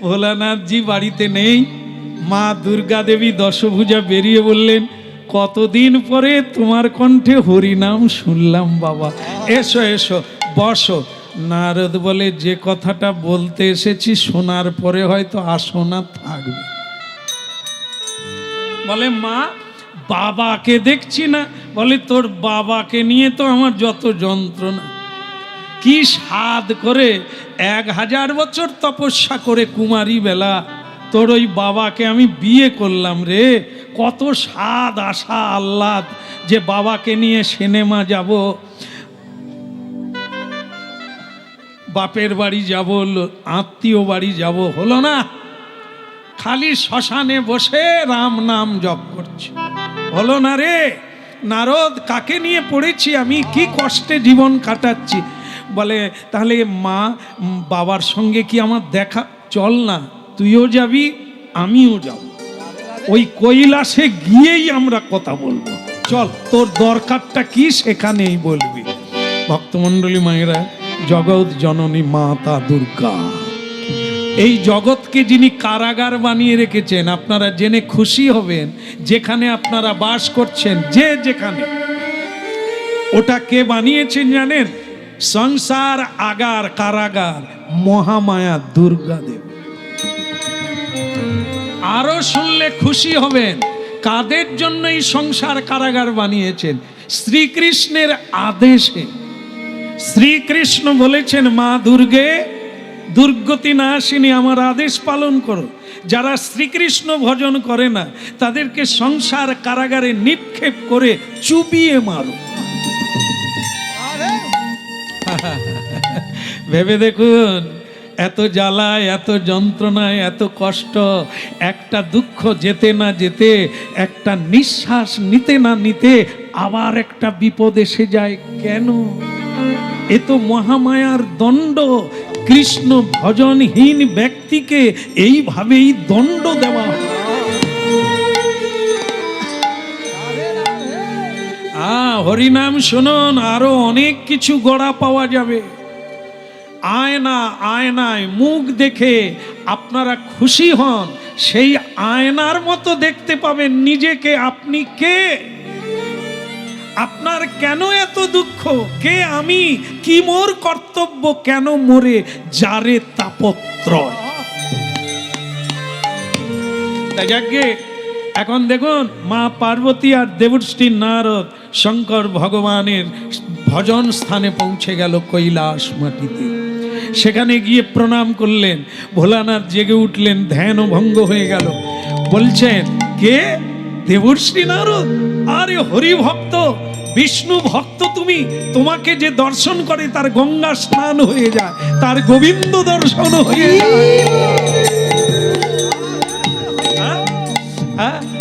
ভোলানাথজি বাড়িতে নেই। মা দুর্গা দেবী দশভুজা বেরিয়ে বললেন, কতদিন পরে তোমার কণ্ঠে হরিনাম শুনলাম বাবা, এসো এসো বসো। নারদ বলে, যে কথাটা বলতে এসেছি শোনার পরে হয়তো আসনা থাকবে। বলে, মা বাবাকে দেখছি না। বলে, তোর বাবাকে নিয়ে তো আমার যত যন্ত্রণা। কি সাধ করে 1000 বছর তপস্যা করে কুমারী বেলা তোর ওই বাবাকে আমি বিয়ে করলাম রে। কত স্বাদ আশা আহ্লাদ যে বাবাকে নিয়ে সিনেমা যাব, বাপের বাড়ি যাব, আত্মীয় বাড়ি যাব, হলো না। খালি শ্মশানে বসে রাম নাম জপ করছি, হলো না রে। নারদ, কাকে নিয়ে পড়েছি আমি, কি কষ্টে জীবন কাটাচ্ছি। বলে, তাহলে মা বাবার সঙ্গে কি আমার দেখা, চল না, তুইও যাবি আমিও যাব, ওই কৈলাসে গিয়েই আমরা কথা বলবো, চল, তোর দরকারটা কি সেখানেই বলবি। ভক্তমণ্ডলী মায়েরা, জগৎ জননী মাতা দুর্গা, এই জগৎকে যিনি কারাগার বানিয়ে রেখেছেন, আপনারা জেনে খুশি হবেন, যেখানে আপনারা বাস করছেন যে যেখানে, ওটা কে বানিয়েছেন জানেন? সংসার আগার কারাগার মহামায়া দুর্গা দেবী। আরো শুনলে খুশি হবেন, কাদের জন্য এই সংসার কারাগার বানিয়েছেন? শ্রীকৃষ্ণের আদেশে। শ্রীকৃষ্ণ বলেছেন, মা দুর্গে, দুর্গতি নাশিনী, আমার আদেশ পালন করো। যারা শ্রীকৃষ্ণ ভজন করে না তাদেরকে সংসার কারাগারে নিক্ষেপ করে চুবিয়ে মারো। ভেবে দেখুন, এত জ্বালায়, এত যন্ত্রণায়, এত কষ্ট, একটা দুঃখ যেতে না যেতে, একটা নিঃশ্বাস নিতে না নিতে আবার একটা বিপদ এসে যায় কেন? এ তো মহামায়ার দণ্ড। কৃষ্ণ ভজনহীন ব্যক্তিকে এইভাবেই দণ্ড দেওয়া হয়। হরিনাম শুনুন, আরো অনেক কিছু গড়া পাওয়া যাবে। আয়না, আয়নায় মুখ দেখে আপনারা খুশি হন, সেই আয়নার মতো দেখতে পাবেন নিজেকে। আপনি কে? আপনার কেন এত দুঃখ? কে আমি? কি মোর কর্তব্য? কেন মোরে যারে তাপত্রয়? তাই যাকে এখন দেখুন, মা পার্বতী আর দেবশ্রী নারদ শঙ্কর ভগবানের ভজন স্থানে পৌঁছে গেল কৈলাস মাটিতে। সেখানে গিয়ে প্রণাম করলেন। ভোলানাথ জেগে উঠলেন, ধ্যান ভঙ্গ হয়ে গেল। বলছেন, কে? দেবশ্রী নারদ? আরে হরি ভক্ত, বিষ্ণু ভক্ত তুমি। তোমাকে যে দর্শন করে তার গঙ্গা স্নান হয়ে যায়, তার গোবিন্দ দর্শন হয়ে যায়।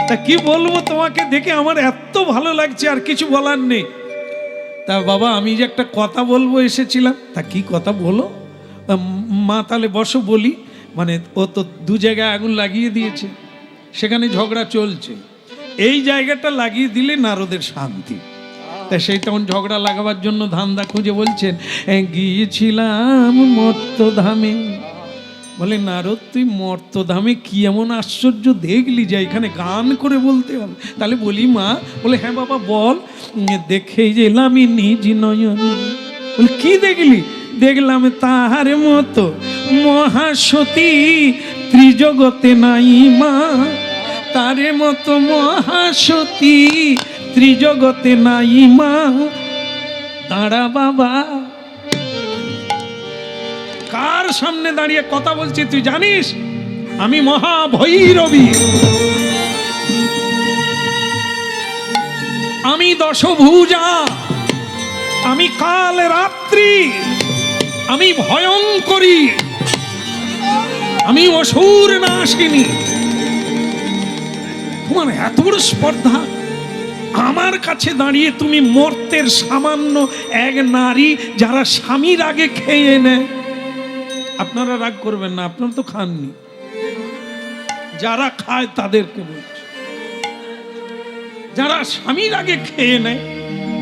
তা কি বলবো, তোমাকে দেখে আমার এত ভালো লাগছে, আর কিছু বলার নেই। তা বাবা, আমি যে একটা কথা বলবো এসেছিলাম। তা কি কথা বলো? মা তাহলে বসো বলি। মানে ও তো 2 জায়গায় আগুন লাগিয়ে দিয়েছে, সেখানে ঝগড়া চলছে। এই জায়গাটা লাগিয়ে দিলে নারদের শান্তি। তা সেই তখন ঝগড়া লাগাবার জন্য ধান্দা খুঁজে বলছেন, গিয়েছিলাম মর্তধামে। বলে, নারদ তুই মর্তধামে কি এমন আশ্চর্য দেখলি যে এখানে গান করে বলতে হবে? তাহলে বলি মা। বলে, হ্যাঁ বাবা বল। দেখেই যে এলাম নিজ নয়নে। বলে, কি দেখলি? দেখলাম তাহার মতো মহাসতী ত্রিজগতে নাই মা, তারে মতো মহাসতী ত্রিজগতে নাই মা। দাঁড়া বাবা, কার সামনে দাঁড়িয়ে কথা বলছি তুই জানিস? আমি মহাভৈরবী, আমি দশভুজা, আমি কাল রাত্রি, আমি ভয়ঙ্করী, আমি অসুর নাশিনী। তোমার এত বড় স্পর্ধা, আমার কাছে দাঁড়িয়ে তুমি মর্তের সামান্য এক নারী যারা স্বামীর আগে খেয়ে নেয়। আপনারা রাগ করবেন না, আপনারা তো খাননি, যারা খায় তাদেরকে বলছি। যারা স্বামীর আগে খেয়ে নেয়,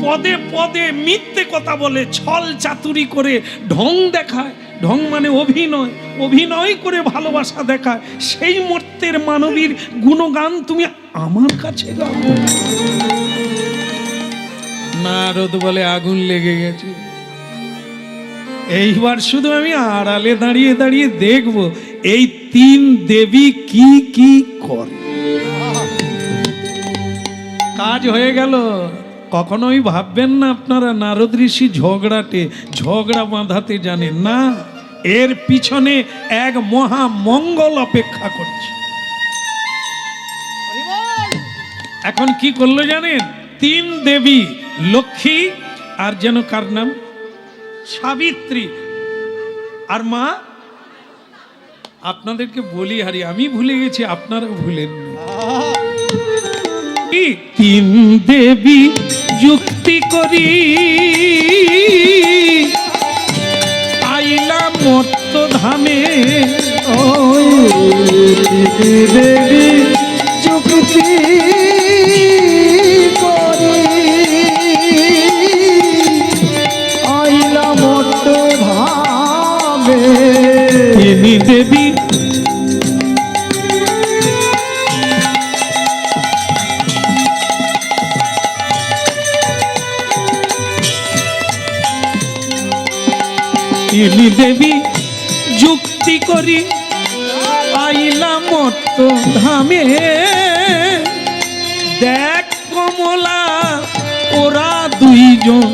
পদে পদে মিথ্যে কথা বলে, ছল চাতুরি করে ঢং দেখায়, ঢং মানে অভিনয়, অভিনয় করে ভালোবাসা দেখায়। সেই মর্তের মানবীর গুণগান তুমি আমার কাছে গাও। নারদ বলে আগুন লেগে গেছে, এইবার শুধু আমি আড়ালে দাঁড়িয়ে দাঁড়িয়ে দেখব এই তিন দেবী কি কি করে। কাজ হয়ে গেল। কখনোই ভাববেন না আপনারা নারদ ঋষি ঝগড়া বাঁধাতে জানেন না। এর পিছনে এক মহা মঙ্গল অপেক্ষা করছে। এখন কি করলো জানেন? তিন দেবী, লক্ষ্মী আর যেন কার নাম, সাবিত্রী, আর মা। আপনাদেরকে বলি হারি, আমি ভুলে গেছি, আপনারা ভুলেন না। তিন দেবী যুক্তি করি আইলা মর্ত ধামে, দেবী যুক্তি করি আইলা মর্ত ধামে। তিনি দেবী তিনি দেবী যুক্তি করি আইলা মর্ত ধামে। দেখ কমলা ওরা দুইজন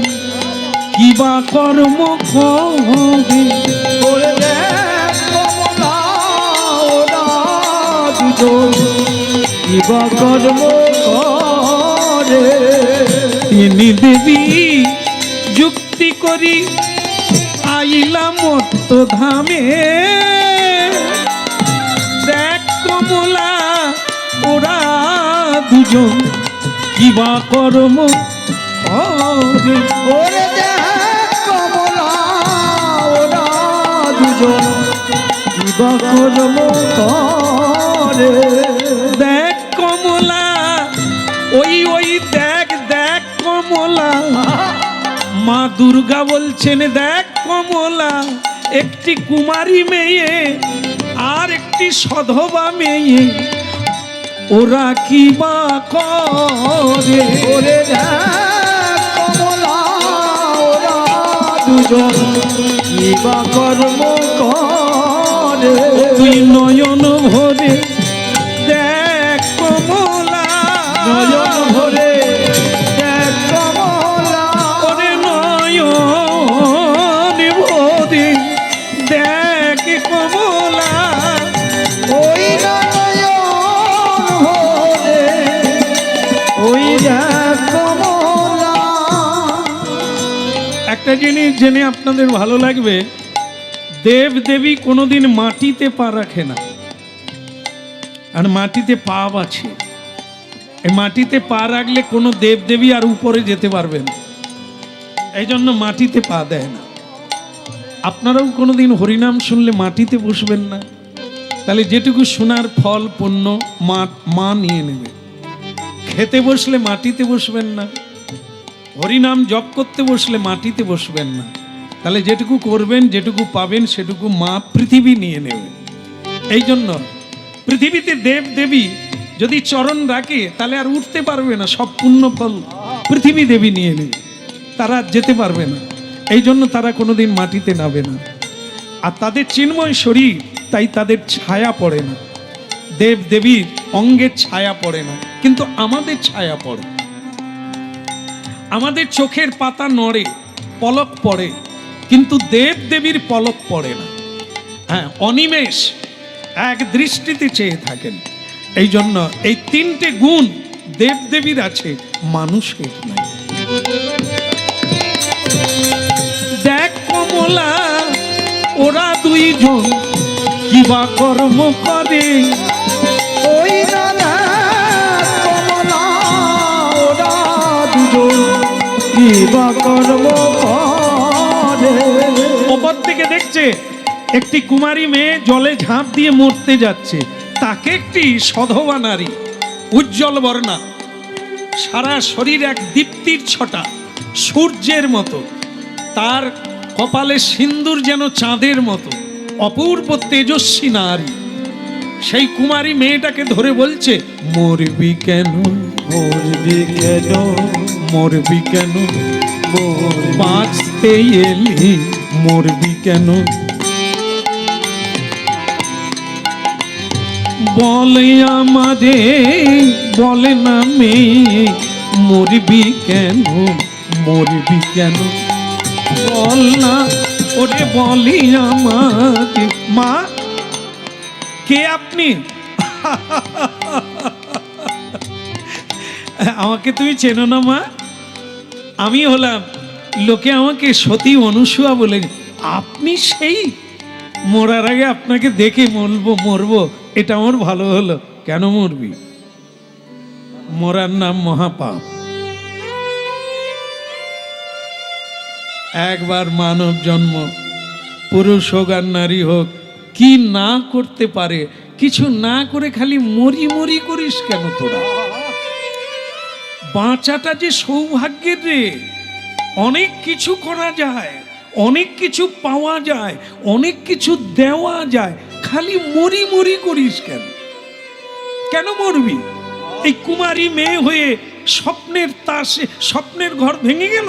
কিবা কর্ম করে। ওরে দেখ কমলা ওরা দুজন কিবা কর্ম করে। তিনি দেবী যুক্তি করি আইলা মর্ত ধামে। দেখ কমলা ওরা দুজন কিবা কর্ম করে। ওরে দেখ কমলা ওরা দুজন কিবা কর্ম করে। দেখ কমলা ওই দেখ দেখ কমলা, মা দুর্গা বলছেন দেখ কমলা, একটি কুমারী মেয়ে আর একটি সধবা মেয়ে, ওরা কি বা করে। ওরে দেখ কমলা ওরা দুজন কিবা কর্ম করে। তুই নয়ন ভরে দেখ কমলা, নয়ন ভরে দেখ কমলা ওরে নয়ন ভরে দেখ কমলা। ওই নয়ন ভরে ওই দেখ কমলা। একটা জিনিস জেনে আপনাদের ভালো লাগবে, দেব দেবী কোনোদিন মাটিতে পা রাখে না, আর মাটিতে পা আছে। এই মাটিতে পা রাখলে কোনো দেব দেবী আর উপরে যেতে পারবেন, এই জন্য মাটিতে পা দেয় না। আপনারাও কোনোদিন হরিনাম শুনলে মাটিতে বসবেন না, তাহলে যেটুকু শোনার ফল পুণ্য মা নিয়ে নেবে। খেতে বসলে মাটিতে বসবেন না, হরিনাম জপ করতে বসলে মাটিতে বসবেন না, তাহলে যেটুকু করবেন যেটুকু পাবেন সেটুকু মা পৃথিবী নিয়ে নেবে। এই জন্য পৃথিবীতে দেব দেবী যদি চরণ রাখে তাহলে আর উঠতে পারবে না, সব পুণ্য ফল পৃথিবী দেবী নিয়ে নেবে, তারা যেতে পারবে না। এই জন্য তারা কোনোদিন মাটিতে নামবে না। আর তাদের চিন্ময় শরীর, তাই তাদের ছায়া পড়ে না, দেব দেবীর অঙ্গের ছায়া পড়ে না, কিন্তু আমাদের ছায়া পড়ে। আমাদের চোখের পাতা নড়ে, পলক পড়ে, কিন্তু দেব দেবীর পলক পড়ে না। হ্যাঁ, অনিমেষ এক দৃষ্টিতে চেয়ে থাকেন। এই জন্য এই তিনটে গুণ দেব দেবীর আছে, মানুষের নাই। দেখ কমলা ওরা দুইজন কিবা কর্ম করে। ওই দাদা কমলা ওরা দুজন কিবা কর্ম করে। ওপর থেকে দেখছে একটি কুমারী মেয়ে জলে ঝাঁপ দিয়ে মরতে যাচ্ছে, তাকে একটি সধবা নারী উজ্জ্বল বর্ণা, সারা শরীর এক দীপ্তির ছটা, সূর্যের মতো, তার কপালে সিন্দুর যেন চাঁদের মতো, অপূর্ব তেজস্বী নারী। সেই কুমারী মেয়েটাকে ধরে বলছে, মরবি কেন, মরবি কেন, মরবি কেন, মরবি বাঁচতে এলি মরবি কেন। বলে আমারে, বলে না মেয়ে, মরবি কেন, মরবি কেন, বল না ওরে বলি আমাকে। মা, কে আপনি? আমাকে তুমি চেনো না মা? আমি হলাম, লোকে আমাকে সতী অনুসূয়া বলে। আপনি সেই? মরার আগে আপনাকে দেখে মরবো এটা আমার ভালো হলো। কেন মরবি? মরার নাম মহাপাপ। একবার মানব জন্ম, পুরুষ হোক আর নারী হোক, কি না করতে পারে, কিছু না করে খালি মরি মরি করিস কেন তোরা? বাঁচাটা যে সৌভাগ্যের রে, অনেক কিছু করা যায়, অনেক কিছু পাওয়া যায়, অনেক কিছু দেওয়া যায়, খালি মরি মরি করিস কেন? কেন মরবি? এই কুমারী মেয়ে হয়ে স্বপ্নের তাসে স্বপ্নের ঘর ভেঙে গেল।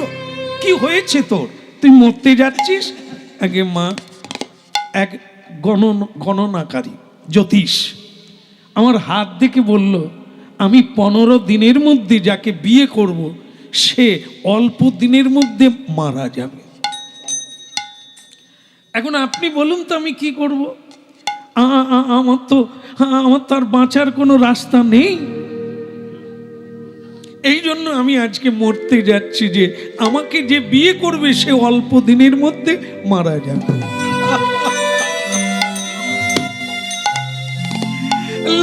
কি হয়েছে তোর? তুই মরতে যাচ্ছিস? আগে মা, এক গণনাকারী জ্যোতিষ আমার হাত দেখে বলল, আমি 15 দিনের মধ্যে যাকে বিয়ে করব সে অল্প দিনের মধ্যে মারা যাবে। এখন আপনি বলুন তো আমি কি করব? আমার তো আর বাঁচার কোনো রাস্তা নেই। এই জন্য আমি আজকে মরতে যাচ্ছি, যে আমাকে যে বিয়ে করবে সে অল্প দিনের মধ্যে মারা যাবে।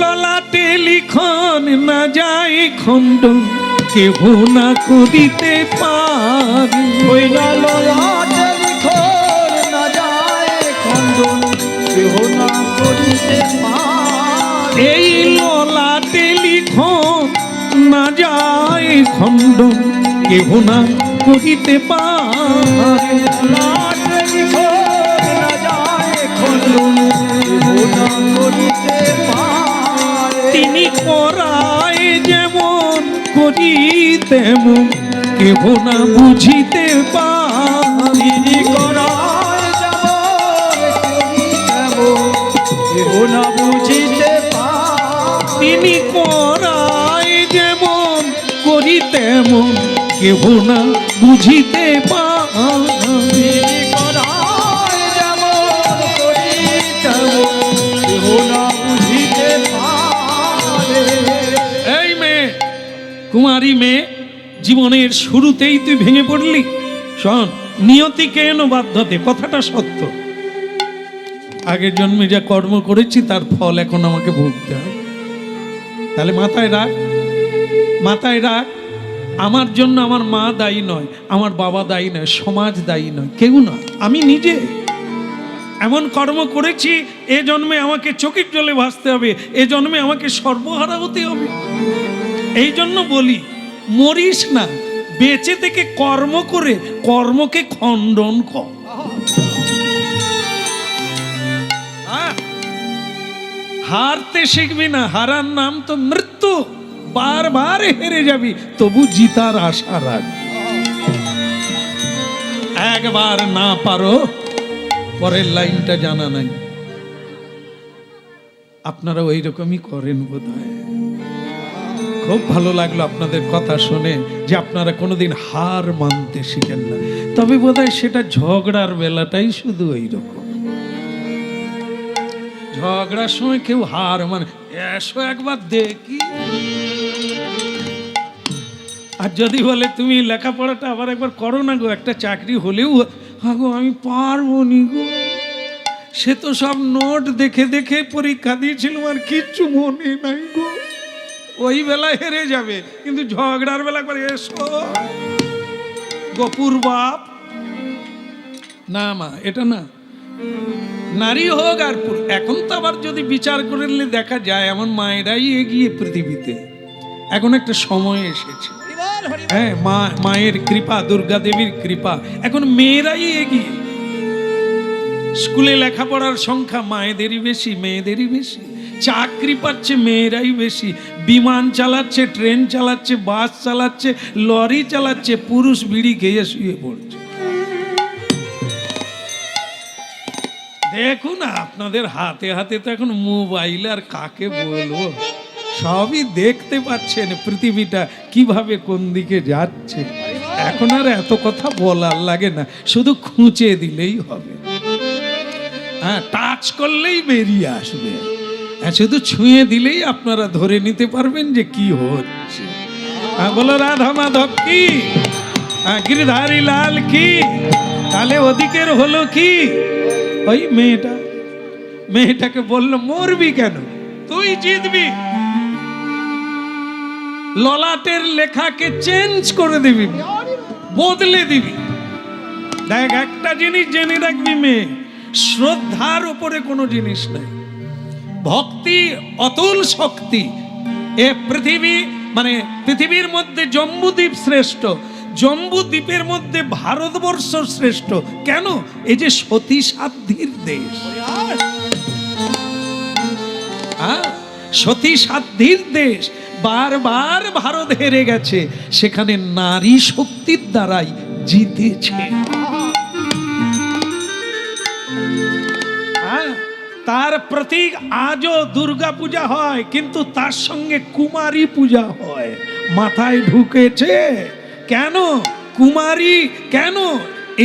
ললাটে লিখন না যায় খণ্ডন, কেহ না করিতে পারে। ওই ললাটে লিখন না যায় খণ্ডন, কেহ না করিতে পারে। এই ললাটে লিখন না যায় খণ্ডন, কেহ না করিতে পারে। ললাটে লিখন না যায় খণ্ডন, কেহ না করিতে পারে। তিনি করায় যেমন করি তেমন, কেহ না বুঝিতে পারে। তিনি করায় যেমন করি তেমন, কেহ না বুঝিতে পারে। তিনি করায় যেমন করি তেমন, কেহ না বুঝিতে পারে। তিনি করায় যেমন করি তেমন, কেহ না বুঝিতে পারে। এই মেয়ে, কুমারী মেয়ে, জীবনের শুরুতেই তুই ভেঙে পড়লি। শোন, নিয়তি কেন বাধ্যতে, কথাটা সত্য। আগের জন্মে যা কর্ম করেছি তার ফল এখন আমাকে ভুগতে হবে। তাহলে মাথায় রাখ, মাথায় রাখ, আমার জন্য আমার মা দায়ী নয়, আমার বাবা দায়ী নয়, সমাজ দায়ী নয়, কেউ নয়, আমি নিজে এমন কর্ম করেছি। এ জন্মে আমাকে চোখের জলে ভাসতে হবে, এ জন্মে আমাকে সর্বহারা হতে হবে। এই জন্য বলি, মরিস না, বেঁচে থেকে কর্ম করে কর্মকে খণ্ডন কর। হারতে শিখবি না, হারার নাম তো মৃত্যু। বারবার হেরে যাবি, তবু জিতার আশা রাখ। একবার না পারো, পরের লাইনটা জানা নাই। আপনারা ওই রকমই করেন বোধহয়। খুব ভালো লাগলো আপনাদের কথা শুনে, যে আপনারা কোনোদিন হার মানতে শিখেন না। তবে বোধহয় সেটা ঝগড়ার বেলাটাই শুধু ওই রকম। ঝগড়ার সময় কেউ হার মানে, এসো একবার দেখি। আর যদি বলে তুমি লেখাপড়াটা আবার একবার করো না গো, একটা চাকরি হলেও, গো আমি পারবো নি গো, সে তো সব নোট দেখে দেখে পরীক্ষা দিয়েছিল, আর কিচ্ছু মনে নাই গো। ওই বেলায় হেরে যাবে, কিন্তু ঝগড়ার বেলা করে এসো গোপুর বাপ। না মা, এটা না। নারী হোক আর পুরুষ, এখন তো আবার যদি বিচার করলে দেখা যায় এমন মায়েরাই এগিয়ে পৃথিবীতে। এখন একটা সময় এসেছে, হ্যাঁ, মায়ের কৃপা, দুর্গা দেবীর কৃপা, এখন মেয়েরাই এগিয়ে। স্কুলে লেখাপড়ার সংখ্যা মায়েদেরই বেশি, মেয়েদেরই বেশি। চাকরি পাচ্ছে মেয়েরাই বেশি। বিমান চালাচ্ছে, ট্রেন চালাচ্ছে, বাস চালাচ্ছে, লরি চালাচ্ছে, পুরুষ বিড়ি খেয়ে শুয়ে পড়ছে। দেখুন আপনাদের হাতে হাতে তো এখন মোবাইল, আর কাকে বলবো, সবই দেখতে পাচ্ছেন পৃথিবীটা কিভাবে কোন দিকে যাচ্ছে। এখন আর এত কথা বলার লাগে না, শুধু খুঁচে দিলেই হবে। হ্যাঁ, টাচ করলেই বেরিয়ে আসবে। হ্যাঁ, শুধু ছুঁয়ে দিলেই আপনারা ধরে নিতে পারবেন যে কি হচ্ছে। হ্যাঁ, বলো রাধা মাধব কি, হ্যাঁ, গিরিধারী লাল কি। তাহলে ওদিকের হলো কি, ওই মেয়েটাকে বললো মরবি কেন, তুই জিতবি, ললাটের লেখাকে চেঞ্জ করে দিবি, বদলে দিবি। দেখ, একটা জিনিস জেনে রাখবি মেয়ে, শ্রদ্ধার উপরে কোনো জিনিস নাই। ভক্তি অতুল শক্তি। এ পৃথিবী মানে পৃথিবীর মধ্যে জম্বুদ্বীপ শ্রেষ্ঠ, জম্বুদ্বীপের মধ্যে ভারতবর্ষ শ্রেষ্ঠ। কেন? এই যে সতী সাধ্যির দেশ, সতী সাধ্যির দেশ। বারবার ভারত হেরে গেছে, সেখানে নারী শক্তির দ্বারাই জিতেছে। তার প্রতীক আজও দুর্গা পূজা হয়, কিন্তু তার সঙ্গে কুমারী পূজা হয়। মাথায় ঢুকেছে কেন কুমারী, কেন?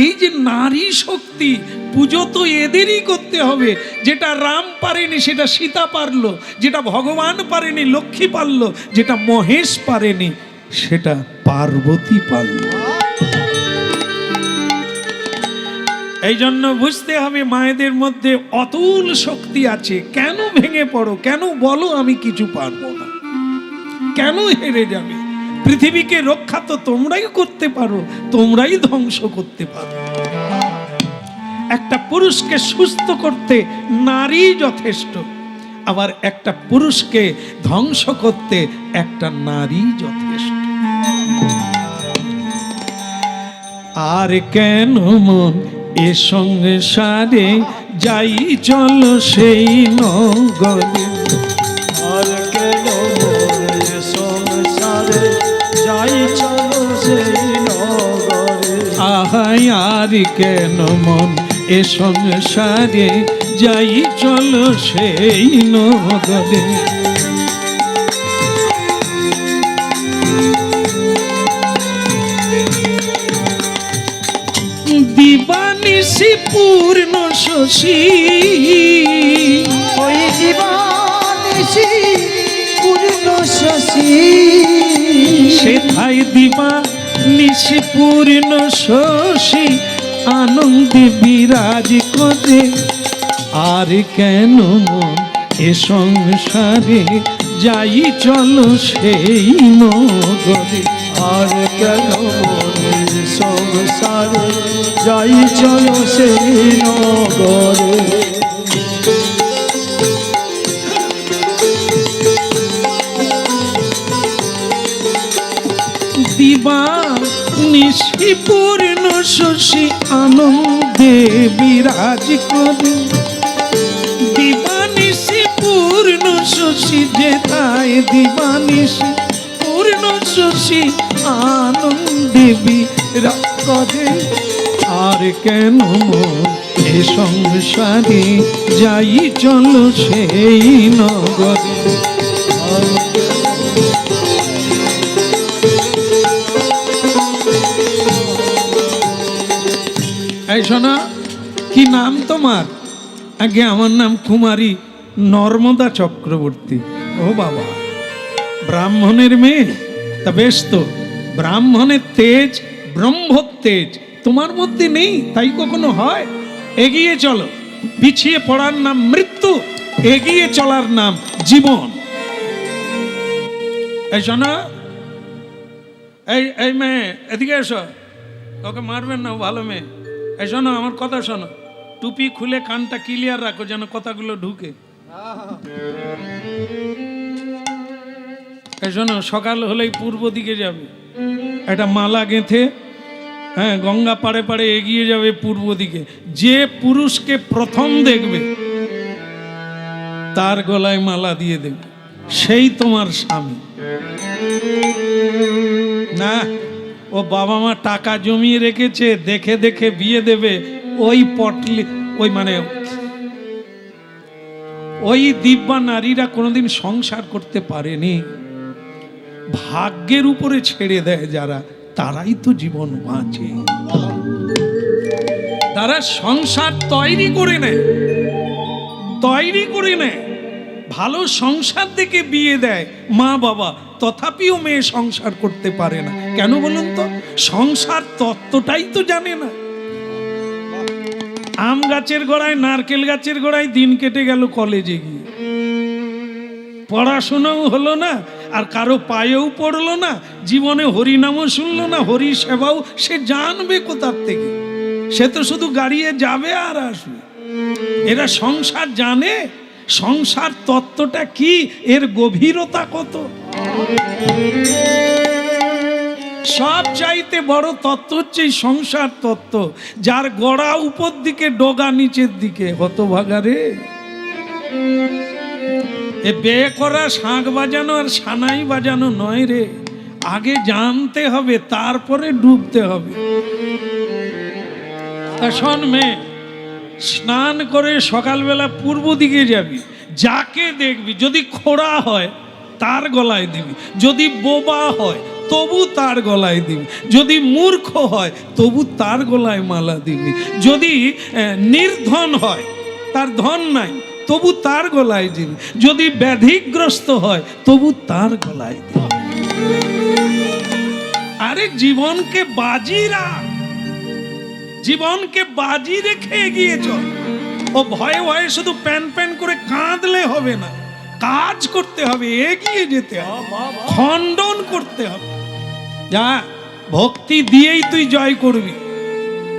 এই যে নারী শক্তি, পুজো তো এদেরই করতে হবে। যেটা রাম পারেনি সেটা সীতা পারলো, যেটা ভগবান পারেনি লক্ষ্মী পারলো, যেটা মহেশ পারেনি সেটা পার্বতী পারলো। এই জন্য বুঝতে হবে মায়েদের মধ্যে অতুল শক্তি আছে। কেন ভেঙে পড়ো, কেন বলো আমি কিছু পারবো না, কেন হেরে যাবে? পৃথিবীকে রক্ষা তো তোমরাই করতে পারো, তোমরাই ধ্বংস করতে পারো। একটা পুরুষকে সুস্থ করতে নারী যথেষ্ট, আবার একটা পুরুষকে ধ্বংস করতে একটা নারী যথেষ্ট। আর কেন মন এ সংসারে যাই চলো সেই নগরে, আর কেন মনে সংসারে যাই চলো সেই নগরে। আহাই আর কেন মন এ সংসারে যাই চলো সেই নগরে। দিবানিশি পূর্ণ শশী, ওই দিবানিশি পূর্ণ শশী, সেথায় দিবানিশি পূর্ণ শশী আনন্দে বিরাজ করে। আর কেন মন এ সংসারে যাই চলো সেই নগরে। আর কেন মনে সংসারে যাই চলো সেই নগরে। দিবানিশি পূর্ণ শশী আনন্দে বিরাজ করে। দিবানিশি পূর্ণ শশী যেথায় দিবানিশি পূর্ণ শশী আনন্দে বিরাজ করে। আর কেন মন এ সংসারে যাই চলো সেই নগরে। এই শোনা, কি নাম তোমার? আগে আমার নাম কুমারী নর্মদা চক্রবর্তী। ও বাবা, ব্রাহ্মণের মেয়ে? তা বেশ তো, ব্রাহ্মণের তেজ ব্রহ্মর তেজ তোমার মধ্যে নেই, তাই কখনো হয়? এগিয়ে চলো, পিছিয়ে পড়ার নাম মৃত্যু, এগিয়ে চলার নাম জীবন। এই শোনা, এই মেয়ে এদিকে এসো, ওকে মারবেন না, ভালো মেয়ে। এই শোনো, আমার কথা শোনো, টুপি খুলে কানটা ক্লিয়ার রাখো যেন কথাগুলো ঢুকে। এই শোনো, সকাল হলেই পূর্ব দিকে যাবে, একটা মালা গেঁথে হ্যাঁ, গঙ্গা পাড়ে পাড়ে এগিয়ে যাবে পূর্ব দিকে। যে পুরুষকে প্রথম দেখবে তার গলায় মালা দিয়ে দেবে, সেই তোমার স্বামী। না, ও বাবা মা টাকা জমিয়ে রেখেছে, দেখে দেখে বিয়ে দেবে, ওই পটলি, ওই মানে ওই দিব্যা নারীরা কোনোদিন সংসার করতে পারেনি। ভাগ্যের উপরে ছেড়ে দেয় যারা, তারাই তো জীবন বাঁচে। তারা সংসার তৈরি করে নেয়, ভালো সংসার দেখে বিয়ে দেয় মা বাবা, তথাপিও মেয়ে সংসার করতে পারে না। কেন বলুন তো? সংসার তত্ত্বটাই তো জানে না। আম গাছের গোড়ায়, নারকেল গাছের গোড়ায় দিন কেটে গেল কলেজে গিয়ে, পড়াশোনাও হলো না, আর কারো পায়েও পড়লো না, জীবনে হরিনামও শুনলো না, হরি সেবাও সে জানবে কোথার থেকে? সে তো শুধু গাড়িয়ে যাবে আর আসবে। এরা সংসার জানে? সংসার তত্ত্বটা কি, এর গভীরতা কত? সব চাইতে বড় তত্ত্ব হচ্ছে এই সংসার তত্ত্ব, যার গড়া উপর দিকে, ডগা নিচের দিকে। হতভাগা রে, এ বিয়ে করা শাঁখ বাজানো আর সানাই বাজানো নয় রে। আগে জানতে হবে, তারপরে ডুবতে হবে। তা শোন মেয়ে, স্নান করে সকালবেলা পূর্ব দিকে যাবি, যাকে দেখবি যদি খোড়া হয় তার গলায় দিবি, যদি বোবা হয় তবু তার গলায় দিবি, যদি মূর্খ হয় তবু তার গলায় মালা দিবি, যদি নির্ধন হয়, তার ধন নাই, তবু তার গলায় দিবি, যদি ব্যাধিগ্রস্ত হয় তবু তার গলায় দিবি। আরে জীবনকে বাজি রাখ, জীবনকে বাজি রেখে এগিয়ে চল। ও ভয়ে ভয়ে শুধু প্যান প্যান করে কাঁদলে হবে না, কাজ করতে হবে, এগিয়ে যেতে হবে, খণ্ডন করতে হবে। যা ভক্তি দিয়েই তুই জয় করবি।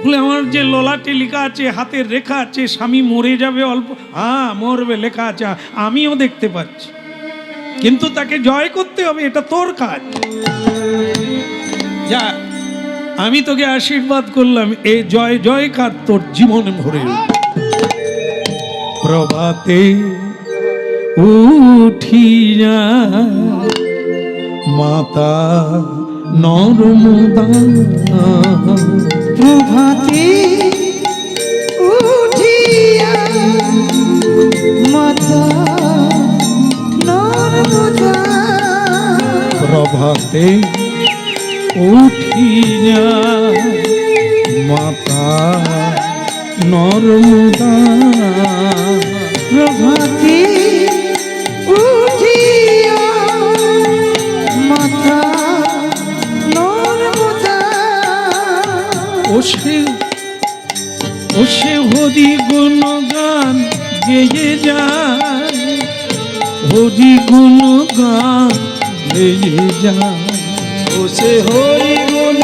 বলে আমার যে ললাটে লেখা আছে, হাতের রেখা আছে, স্বামী মরে যাবে অল্প, হ্যাঁ মরবে লেখা আছে, আমিও দেখতে পাচ্ছি, কিন্তু তাকে জয় করতে হবে, এটা তোর কাজ। যা, আমি তোকে আশীর্বাদ করলাম, এই জয় জয়কার তোর জীবন ভরে। প্রভাতে উঠিয়া মাতা নর্মদা, প্রভাতে উঠিয়া মাতা নর্মদা, প্রভাতে উঠিয়া মাতা নর্মদা, প্রভাতে উঠিয়া মাতা নর্মদা, ওসে হরি গুণগান গেয়ে যায়, হরি গুণগান গেয়ে যায়, ওসে হরি গুণ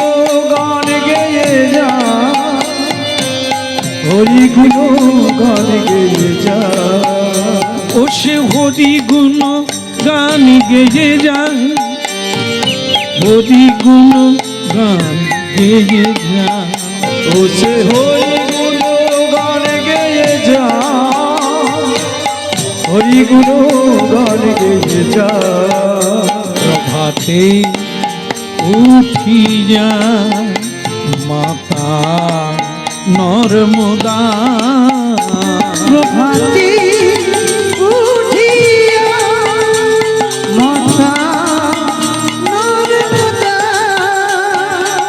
গান গেয়ে যা, হরি গুণ গান গেয়ে যা, ওসে হরি গুণ গান গেয়ে যায়, হরি গুণ গান গেয়ে যায়, ওসে হরি গুণ গান গেয়ে যা, হরি গুণ গান গেয়ে যা, প্রভাতে উঠিয়া মাতা নর্মদা, প্রভাতে উঠিয়া মাতা নর্মদা,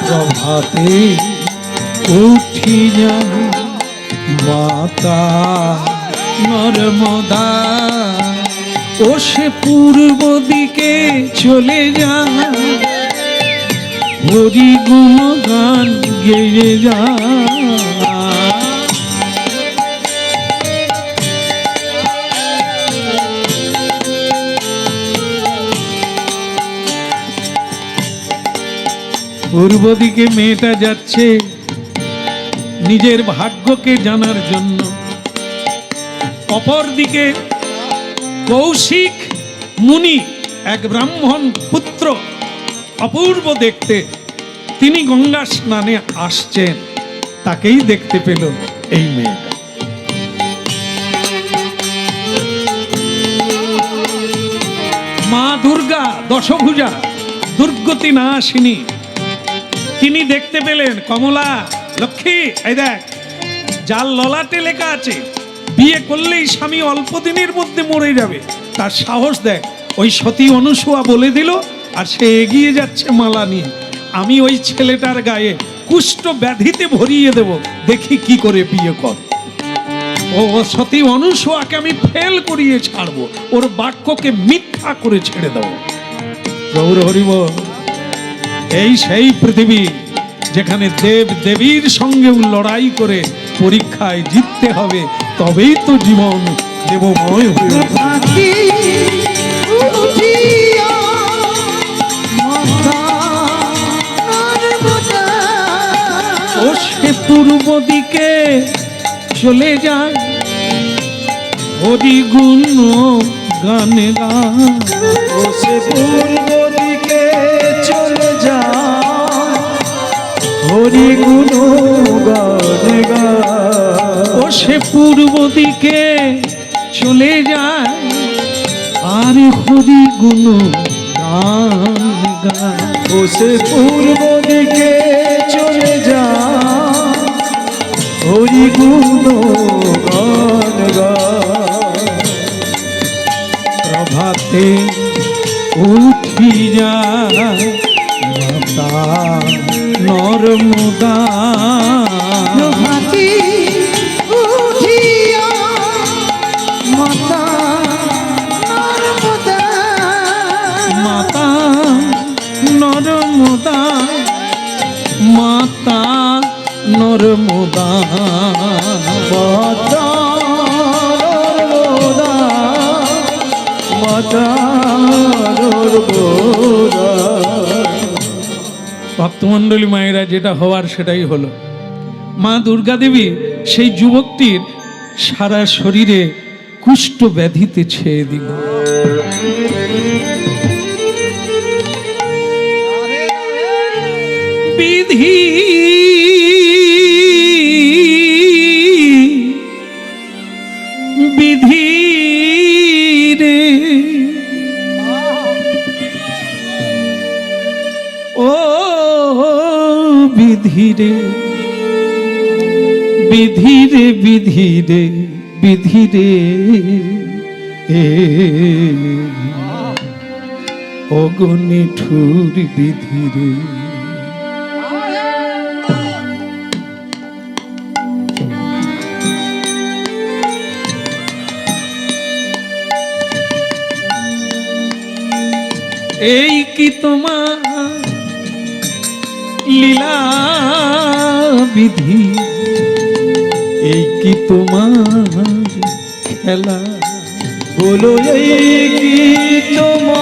প্রভাতে উঠিয়া মাতা নর্মদা, ও সে পূর্ব দিকে চলে যা, হরি গুণ গান গেয়ে যা, পূর্ব দিকে মেয়েটা যাচ্ছে নিজের ভাগ্যকে জানার জন্য, অপর দিকে কৌশিক মুনি, এক ব্রাহ্মণ পুত্র, অপূর্ব দেখতে, তিনি গঙ্গা স্নানে আসছেন, তাকেই দেখতে পেল এই মেয়ে। মা দুর্গা দশভুজা, দুর্গতি নাশিনী, তিনি দেখতে পেলেন কমলা, লক্ষ্মী, এই দেখ যার ললাটে লেখা আছে বিয়ে করলেই স্বামী অল্প দিনের মধ্যে মরে যাবে, তার সাহস দেখ। ওই সতী অনুসূয়া বলে দিল, আর সে এগিয়ে যাচ্ছে মালা নিয়ে। আমি ওই ছেলেটার গায়ে কুষ্ঠ ব্যাধিতে ভরিয়ে দেব, দেখি কি করে বিয়ে কর। ও সতী অনুসূয়াকে আমি ফেল করিয়ে ছাড়বো, ওর বাক্যকে মিথ্যা করে ছেড়ে দেবো। গৌর হরিব, এই সেই পৃথিবী যেখানে দেব দেবীর সঙ্গেও লড়াই করে পরীক্ষায় জিততে হবে, তবেই তো জীবন দেবময় হয়ে উঠবে। থাকি উঠিয়া মাথা নর্মদা। ও সে পূর্ব দিকে চলে যায়, হরি গুণ গানে গান। ও সে পূর্ব দিকে চলে যায়, হরি গুণ গানে গায়। ও সে পূর্ব দিকে চলে যায়, আর হরি গুণ গান গায়। ও সে পূর্ব দিকে চলে যায়, হরি গুণ গান গায়। প্রভাতে উঠি যায় মাতা নর্মদা। প্রভাতে উঠিয়া মাতা নর্মদা। মাতা নর্মদা, মাতা নর্মদা। মাতা নর্মদা, মাতা নর্মদা। ভক্তমণ্ডলী মায়েরা, যেটা হওয়ার সেটাই হলো। মা দুর্গা দেবী সেই যুবকটির সারা শরীরে কুষ্ঠ ব্যাধিতে ছেয়ে দিল। বিধি বিধি রে, ও বিধি রে, বিধি রে, বিধি রে, বিধি রে, অগণিঠুর বিধি রে। এই কি তোমার লীলা বিধি, এই কি তোমার খেলা। বলো এই কি তোমার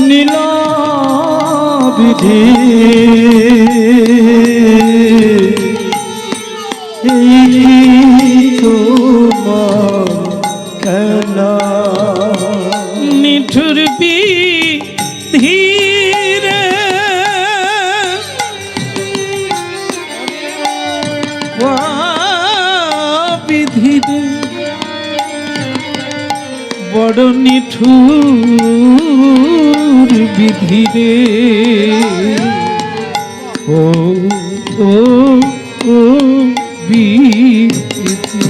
নীলা বিধি, এই কি তোমার খেলা। নিঠুর বিধি রে, বিধি রে, বড় নিঠুর বিধি রে। ও ও ও বিধি,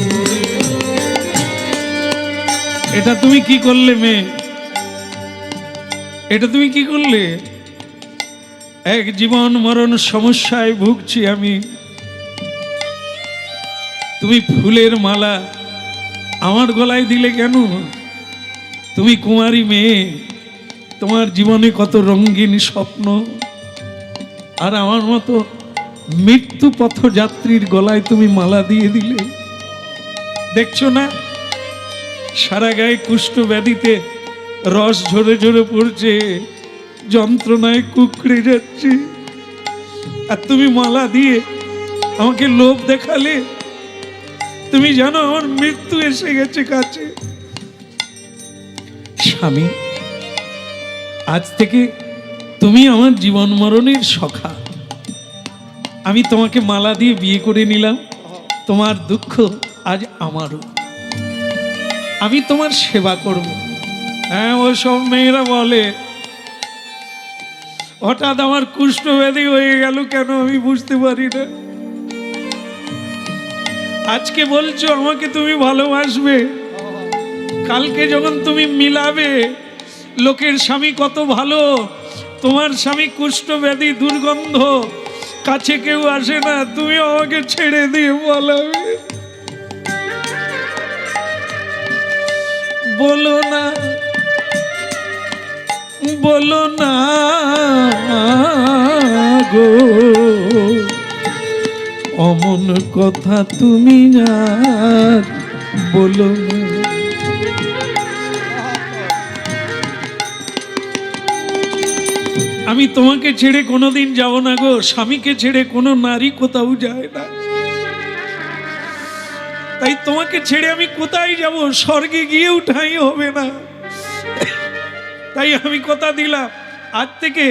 এটা তুমি কি করলে মেয়ে? এটা তুমি কি করলে? এক জীবন মরণ সমস্যায় ভুগছি আমি, তুমি ফুলের মালা আমার গলায় দিলে কেন? তুমি কুমারী মেয়ে, তোমার জীবনে কত রঙিন স্বপ্ন, আর আমার মতো মৃত্যু পথযাত্রীর গলায় তুমি মালা দিয়ে দিলে। দেখছো না সারা গায়ে কুষ্ঠ ব্যাধিতে রস ঝরে ঝরে পড়ছে, যন্ত্রণায় কুকড়ে যাচ্ছে, আর তুমি মালা দিয়ে আমাকে লোভ দেখালে। তুমি জানো আমার মৃত্যু এসে গেছে কাছে, স্বামী, আজ থেকে তুমি আমার জীবন মরণের সখা। আমি তোমাকে মালা দিয়ে বিয়ে করে নিলাম, তোমার দুঃখ আজ আমারও। আমি তোমার সেবা করব। হ্যাঁ, ও সব মেয়েরা বলে হঠাৎ আমার কুষ্ঠব্যাধি হয়ে গেল কেন আমি বুঝতে পারি না। আজকে বলছো আমাকে তুমি ভালোবাসবে, কালকে যখন তুমি মিলাবে লোকের স্বামী কত ভালো, তোমার স্বামী কুষ্ঠব্যাধি দুর্গন্ধ, কাছে কেউ আসে না, তুমি আমাকে ছেড়ে দিয়ে বলাবে। বলো না, বলো না গো, অমন কথা তুমি আর বলো না। আমি তোমাকে ছেড়ে কোনোদিন যাব না গো, স্বামীকে ছেড়ে কোনো নারী কোথাও যায় না। তাই তোমাকে ছেড়ে আমি কোথায় যাব, স্বর্গে গিয়েও ঠাঁই হবে না। তাই আমি কথা দিলাম, আজ থেকে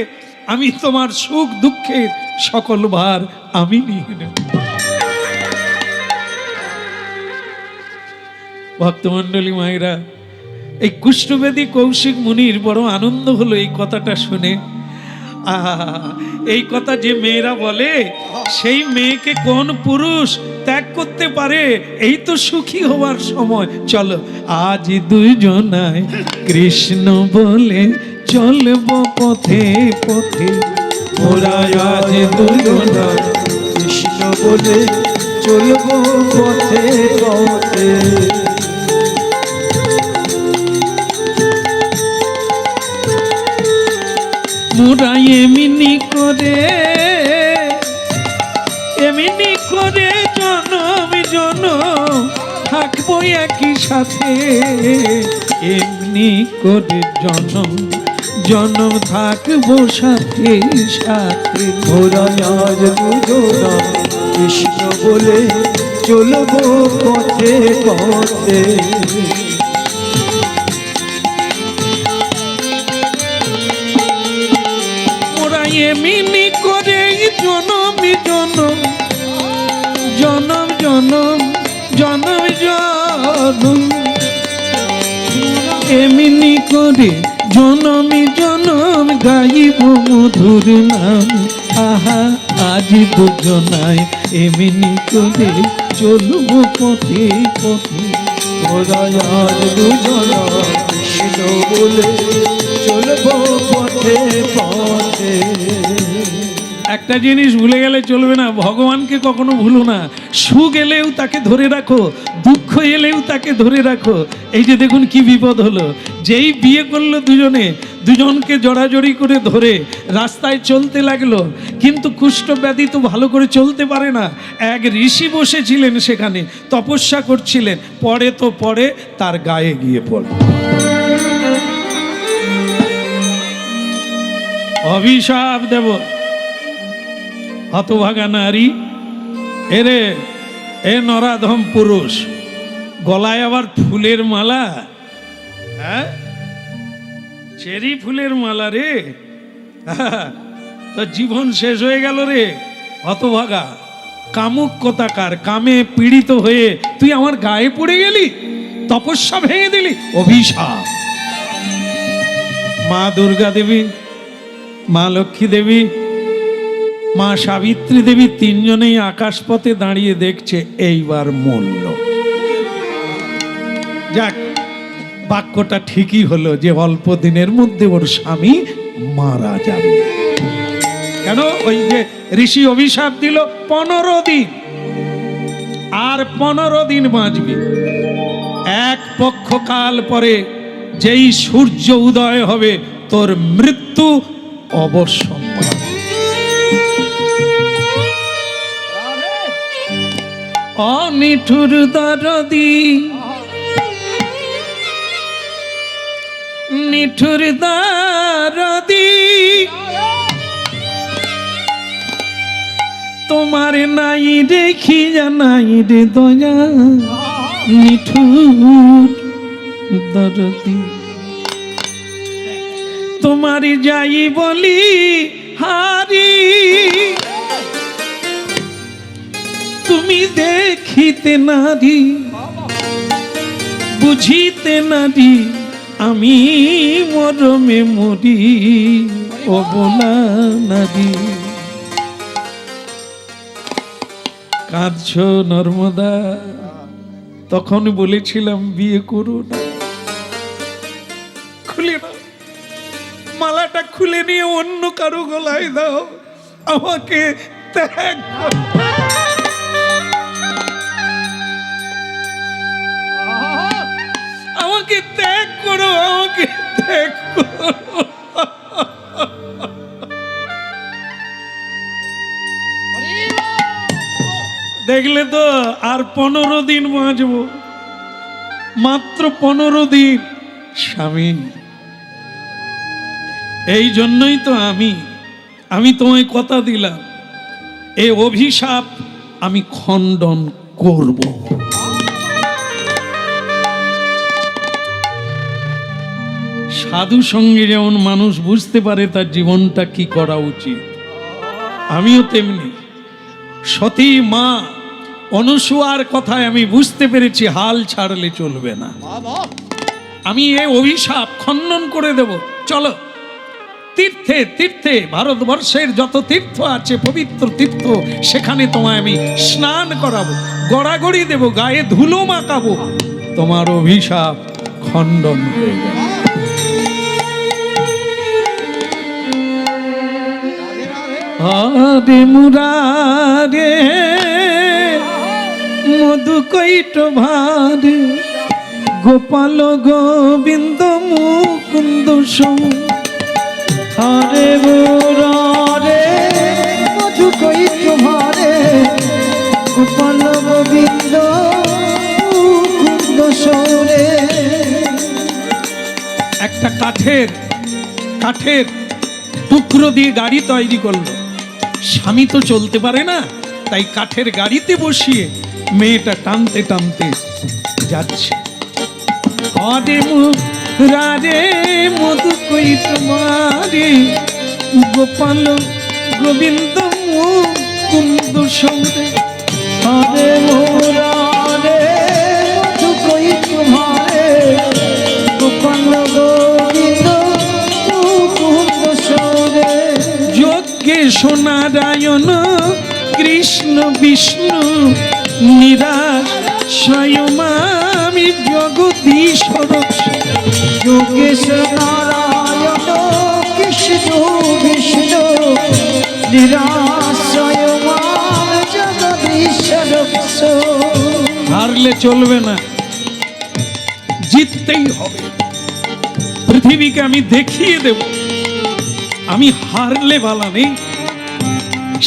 আমি তোমার সুখ দুঃখের সকল ভার আমি নিয়ে নেব। ভক্তমণ্ডলী মায়েরা, এই কুষ্ঠব্যাধি কৌশিক মুনির বড় আনন্দ হলো এই কথাটা শুনে। এই কথা যে মেয়েরা বলে, সেই মেয়েকে কোন পুরুষ ত্যাগ করতে পারে? এই তো সুখী হওয়ার সময়। চলো আজ দুজনায় কৃষ্ণ বলে চলব পথে পথে, মোরা আজ দুজনায় কৃষ্ণ বলে চলব পথে পথে। মোরা এমনি করে জনম জনম থাকবো একই সাথে, এমনি করে জনম জনম থাকবো সাথে সাথে। মোরা আজ দুজনায় কৃষ্ণ বলে চলব পথে পথে। এমনি করে জনম জনম জনম জনম জনম জনম, এমনি করে জনম জনম গাইব মধুর নাম। আহা আজ দুজনায় এমনি করে চলব পথে পথে। মোরা আজ দুজনায় কৃষ্ণ বলে চলব পথে পথে। একটা জিনিস ভুলে গেলে চলবে না, ভগবানকে কখনো ভুলো না। সুখ এলেও তাকে ধরে রাখো, দুঃখ এলেও তাকে ধরে রাখো। এই যে দেখুন কি বিপদ হলো, যেই বিয়ে করলো দুজনে, দুজনকে জড়াজড়ি করে ধরে রাস্তায় চলতে লাগলো, কিন্তু কুষ্ঠব্যাধি তো ভালো করে চলতে পারে না। এক ঋষি বসেছিলেন সেখানে, তপস্যা করছিলেন, পরে তো পরে তার গায়ে গিয়ে পড়ল। অভিশাপ দেব, হতভাগা নারী, এরে এ নরাধম পুরুষ, গলায় আবার ফুলের মালা, হ্যাঁ চেরি ফুলের মালা রে, তো জীবন শেষ হয়ে গেল রে হতভাগা। কামুক কোথাকার, কামে পীড়িত হয়ে তুই আমার গায়ে পড়ে গেলি, তপস্যা ভেঙে দিলি, অভিশাপ। মা দুর্গা দেবী, মা লক্ষ্মী দেবী, মা সাবিত্রী দেবী তিনজনেই আকাশপথে দাঁড়িয়ে দেখছে এইবার মূল্য। যাক, বাক্যটা ঠিকই হলো যে অল্প দিনের মধ্যে ওর স্বামী মারা যাবে। কেন? ওই যে ঋষি অভিশাপ দিল 15 দিন, আর 15 দিন বাঁচবি। এক পক্ষ কাল পরে যেই সূর্য উদয় হবে, তোর মৃত্যু অবশ্যম্ভাবী। অনিঠুর দরদি, নিঠুর দরদি, তোমার নাই দেখি জানাই রে দয়া, নিঠুর দরদি। তোমার যাই বলি হারি, তুমি দেখিতে নারী বুঝিতে নারী, আমি মরমে মরি অবলা নারী। কাঁদছ নর্মদা, তখন বলেছিলাম বিয়ে করো না। খুলে নাও, মালাটা খুলে নিয়ে অন্য কারো গলায় দাও, আমাকে ত্যাগ করো। আমাকে ত্যাগ করো, আমাকে ত্যাগ করো। দেখলে তো আর 15 দিন বাঁচবো, মাত্র 15 দিন। স্বামী, এই জন্যই তো আমি তোমায় কথা দিলাম, এই অভিশাপ আমি খণ্ডন করব। সাধু সঙ্গে যেমন মানুষ বুঝতে পারে তার জীবনটা কি করা উচিত, আমিও তেমনি সতী মা অনুসূয়ার কথায় আমি বুঝতে পেরেছি হাল ছাড়লে চলবে না। আমি এই অভিশাপ খণ্ডন করে দেব। চলো তীর্থে তীর্থে, ভারতবর্ষের যত তীর্থ আছে পবিত্র তীর্থ, সেখানে তোমায় আমি স্নান করাবো, গড়াগড়ি দেব, গায়ে ধুলো মাখাবো, তোমার অভিশাপ খণ্ডন হয়ে যাবে। আরে মুরারে মধু কৈট ভারে, গোপাল গোবিন্দ মুকুন্দ সৌ। হরে মুরারে মধু কৈট ভারে, গোপাল গোবিন্দ মুকুন্দ সৌরে। একটা কাঠের টুকরো দিয়ে গাড়ি তৈরি করলো। স্বামী তো চলতে পারে না, তাই কাঠের গাড়িতে বসিয়ে মেয়েটা টানতে টানতে যাচ্ছে। হরে মুরারে মধু কৈট ভারে, গোপাল গোবিন্দ মুকুন্দ সৌরে। হরে মুরারে মধু কৈট ভারে, গোপাল গোবিন্দ মুকুন্দ সৌরে। যজ্ঞেশ নারায়ণ কৃষ্ণ বিষ্ণু নিরাশ স্বয়মামি জগদীশ্বর। যোগেশ নারায়ণ কৃষ্ণ বিষ্ণু নিরাশ্রয় জগদীশ্বর। হারলে চলবে না, জিততেই হবে। পৃথিবীকে আমি দেখিয়ে দেব আমি হারলে বালা নেই।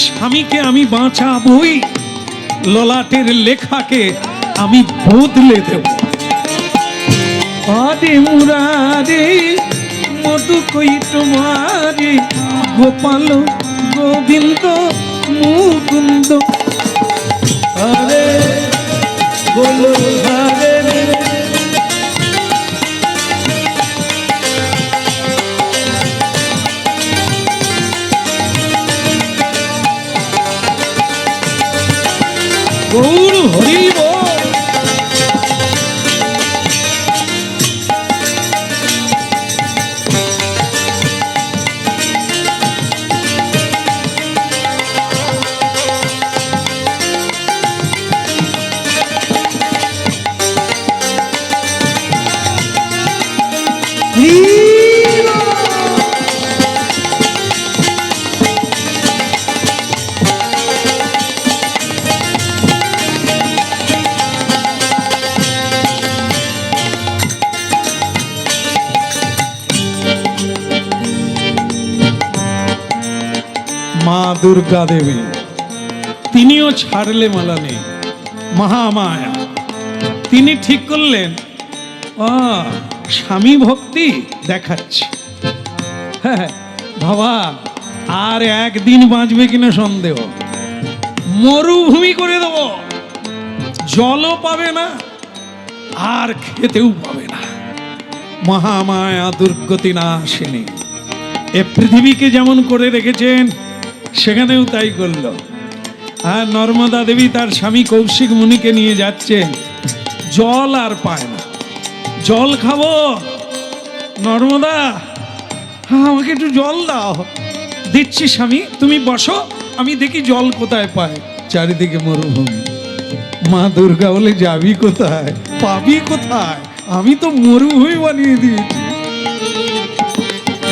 স্বামীকে আমি বাঁচাবই, ললাটের লেখাকে আমি বদলে দেব। আরে মুরারে মধু কৈট ভারে, গোপাল গোবিন্দ মুকুন্দ। হরে বলো হরে গৌর হরি বল। মা দুর্গা দেবী তিনিও ছাড়লে মালা নেই, মহামায়া। তিনি ঠিক করলেন স্বামী ভক্তি দেখাচ্ছে। হ্যাঁ বাবা, আর একদিন বাঁচবে কিনা সন্দেহ। মরুভূমি করে দেব, জলও পাবে না আর খেতেও পাবে না। মহামায়া দুর্গতি না আসেনি। এ পৃথিবীকে যেমন করে রেখেছেন সেখানেও তাই করল। আর নর্মদা দেবী তার স্বামী কৌশিক মুনিকে নিয়ে যাচ্ছেন, জল আর পায় না। জল খাবো, নর্মদা আমাকে একটু জল দাও। দিচ্ছি স্বামী, তুমি বসো, আমি দেখি জল কোথায় পায়। চারিদিকে মরুভূমি। মা দুর্গা বলে, যাবি কোথায়, পাবি কোথায়, আমি তো মরুভূমি বানিয়ে দিয়েছি।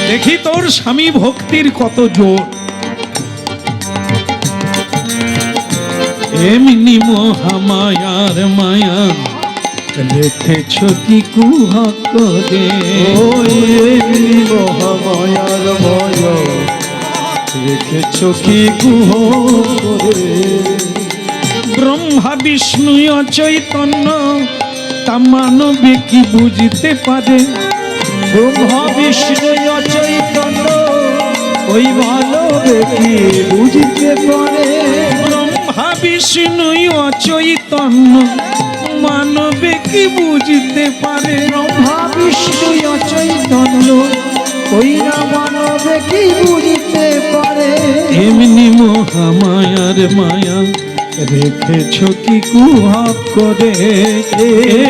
দেখি তোর স্বামী ভক্তির কত জোর। এমনি মহামায়ার মায়া রেখেছ কি কুহক করে, মহামায়ার মায়া রেখেছ কি কুহক করে। ব্রহ্মা বিষ্ণু অচৈতন্য তা মানবে কি বুঝতে পারে। ব্রহ্মা বিষ্ণু অচৈতন্য ওই মানবে কি বুঝতে পারে। ব্রহ্মা বিষ্ণু অচৈতন্য মানবে কি বুঝতে পারে। ব্রহ্মা বিষ্ণু অচৈতন্য ওই না মানবে কি বুঝতে পারে। এমনি মহামায়ার মায়া রেখেছ কি কুহক করে।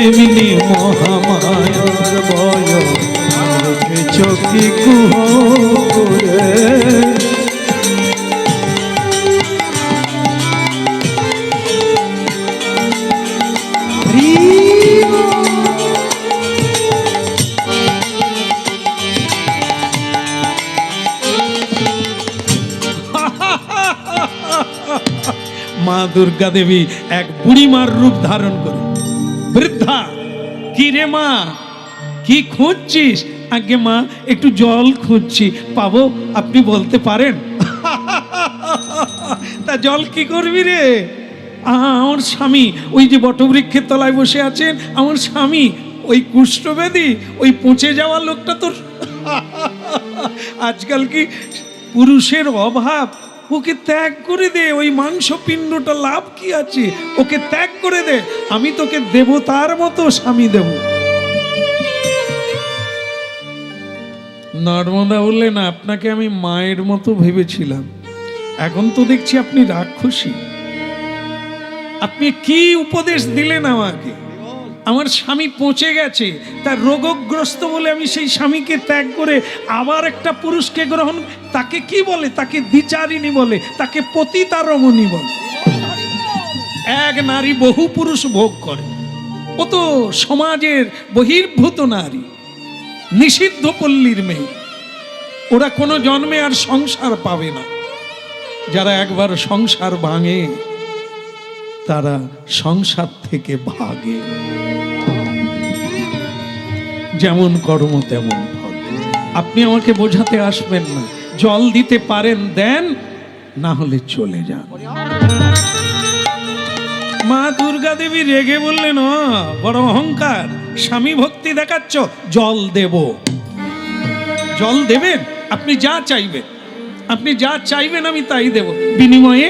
এমনি মহামায়ার মায়া রেখেছ কি কুহক করে। মা দুর্গা দেবী এক বুড়িমার রূপ ধারণ করে, বৃদ্ধা, কি রে মা, কি খুঁজছিস? আগে মা একটু জল খুঁজছি, পাবো? আপনি বলতে পারেন? তা জল কি করবি রে? আমার স্বামী ওই যে বটবৃক্ষের তলায় বসে আছেন, আমার স্বামী ওই কুষ্ঠব্যাধি, ওই পচে যাওয়া লোকটা তোর। আজকাল কি পুরুষের অভাব, ওকে ত্যাগ করে দে। ওই মাংস পিণ্ডটা লাভ কি আছে, ওকে ত্যাগ করে দে, আমি তোকে দেবতার মতো স্বামী দেব। নর্মদা বললেন, আপনাকে আমি মায়ের মতো ভেবেছিলাম, এখন তো দেখছি আপনি রাক্ষসী। আপনি কি উপদেশ দিলেন আমাকে? আমার স্বামী পচে গেছে, তার রোগগ্রস্ত বলে আমি সেই স্বামীকে ত্যাগ করে আবার একটা পুরুষকে গ্রহণ, তাকে কি বলে? তাকে দ্বিচারিণী বলে, তাকে পতিতা রমণী বলে। এক নারী বহু পুরুষ ভোগ করে, ও তো সমাজের বহির্ভূত নারী, নিষিদ্ধ পল্লীর মেয়ে। ওরা কোনো জন্মে আর সংসার পাবে না। যারা একবার সংসার ভাঙে তারা সংসার থেকে ভাগে। যেমন কর্ম তেমন ফল। আপনি আমাকে বোঝাতে আসবেন না। জল দিতে পারেন দেন, না হলে চলে যান। মা দুর্গা দেবী রেগে বললেন, বড় অহংকার, স্বামী ভক্তি দেখাচ্ছ, জল দেব। জল দেবেন? আপনি যা চাইবেন, আপনি যা চাইবেন আমি তাই দেব, বিনিময়ে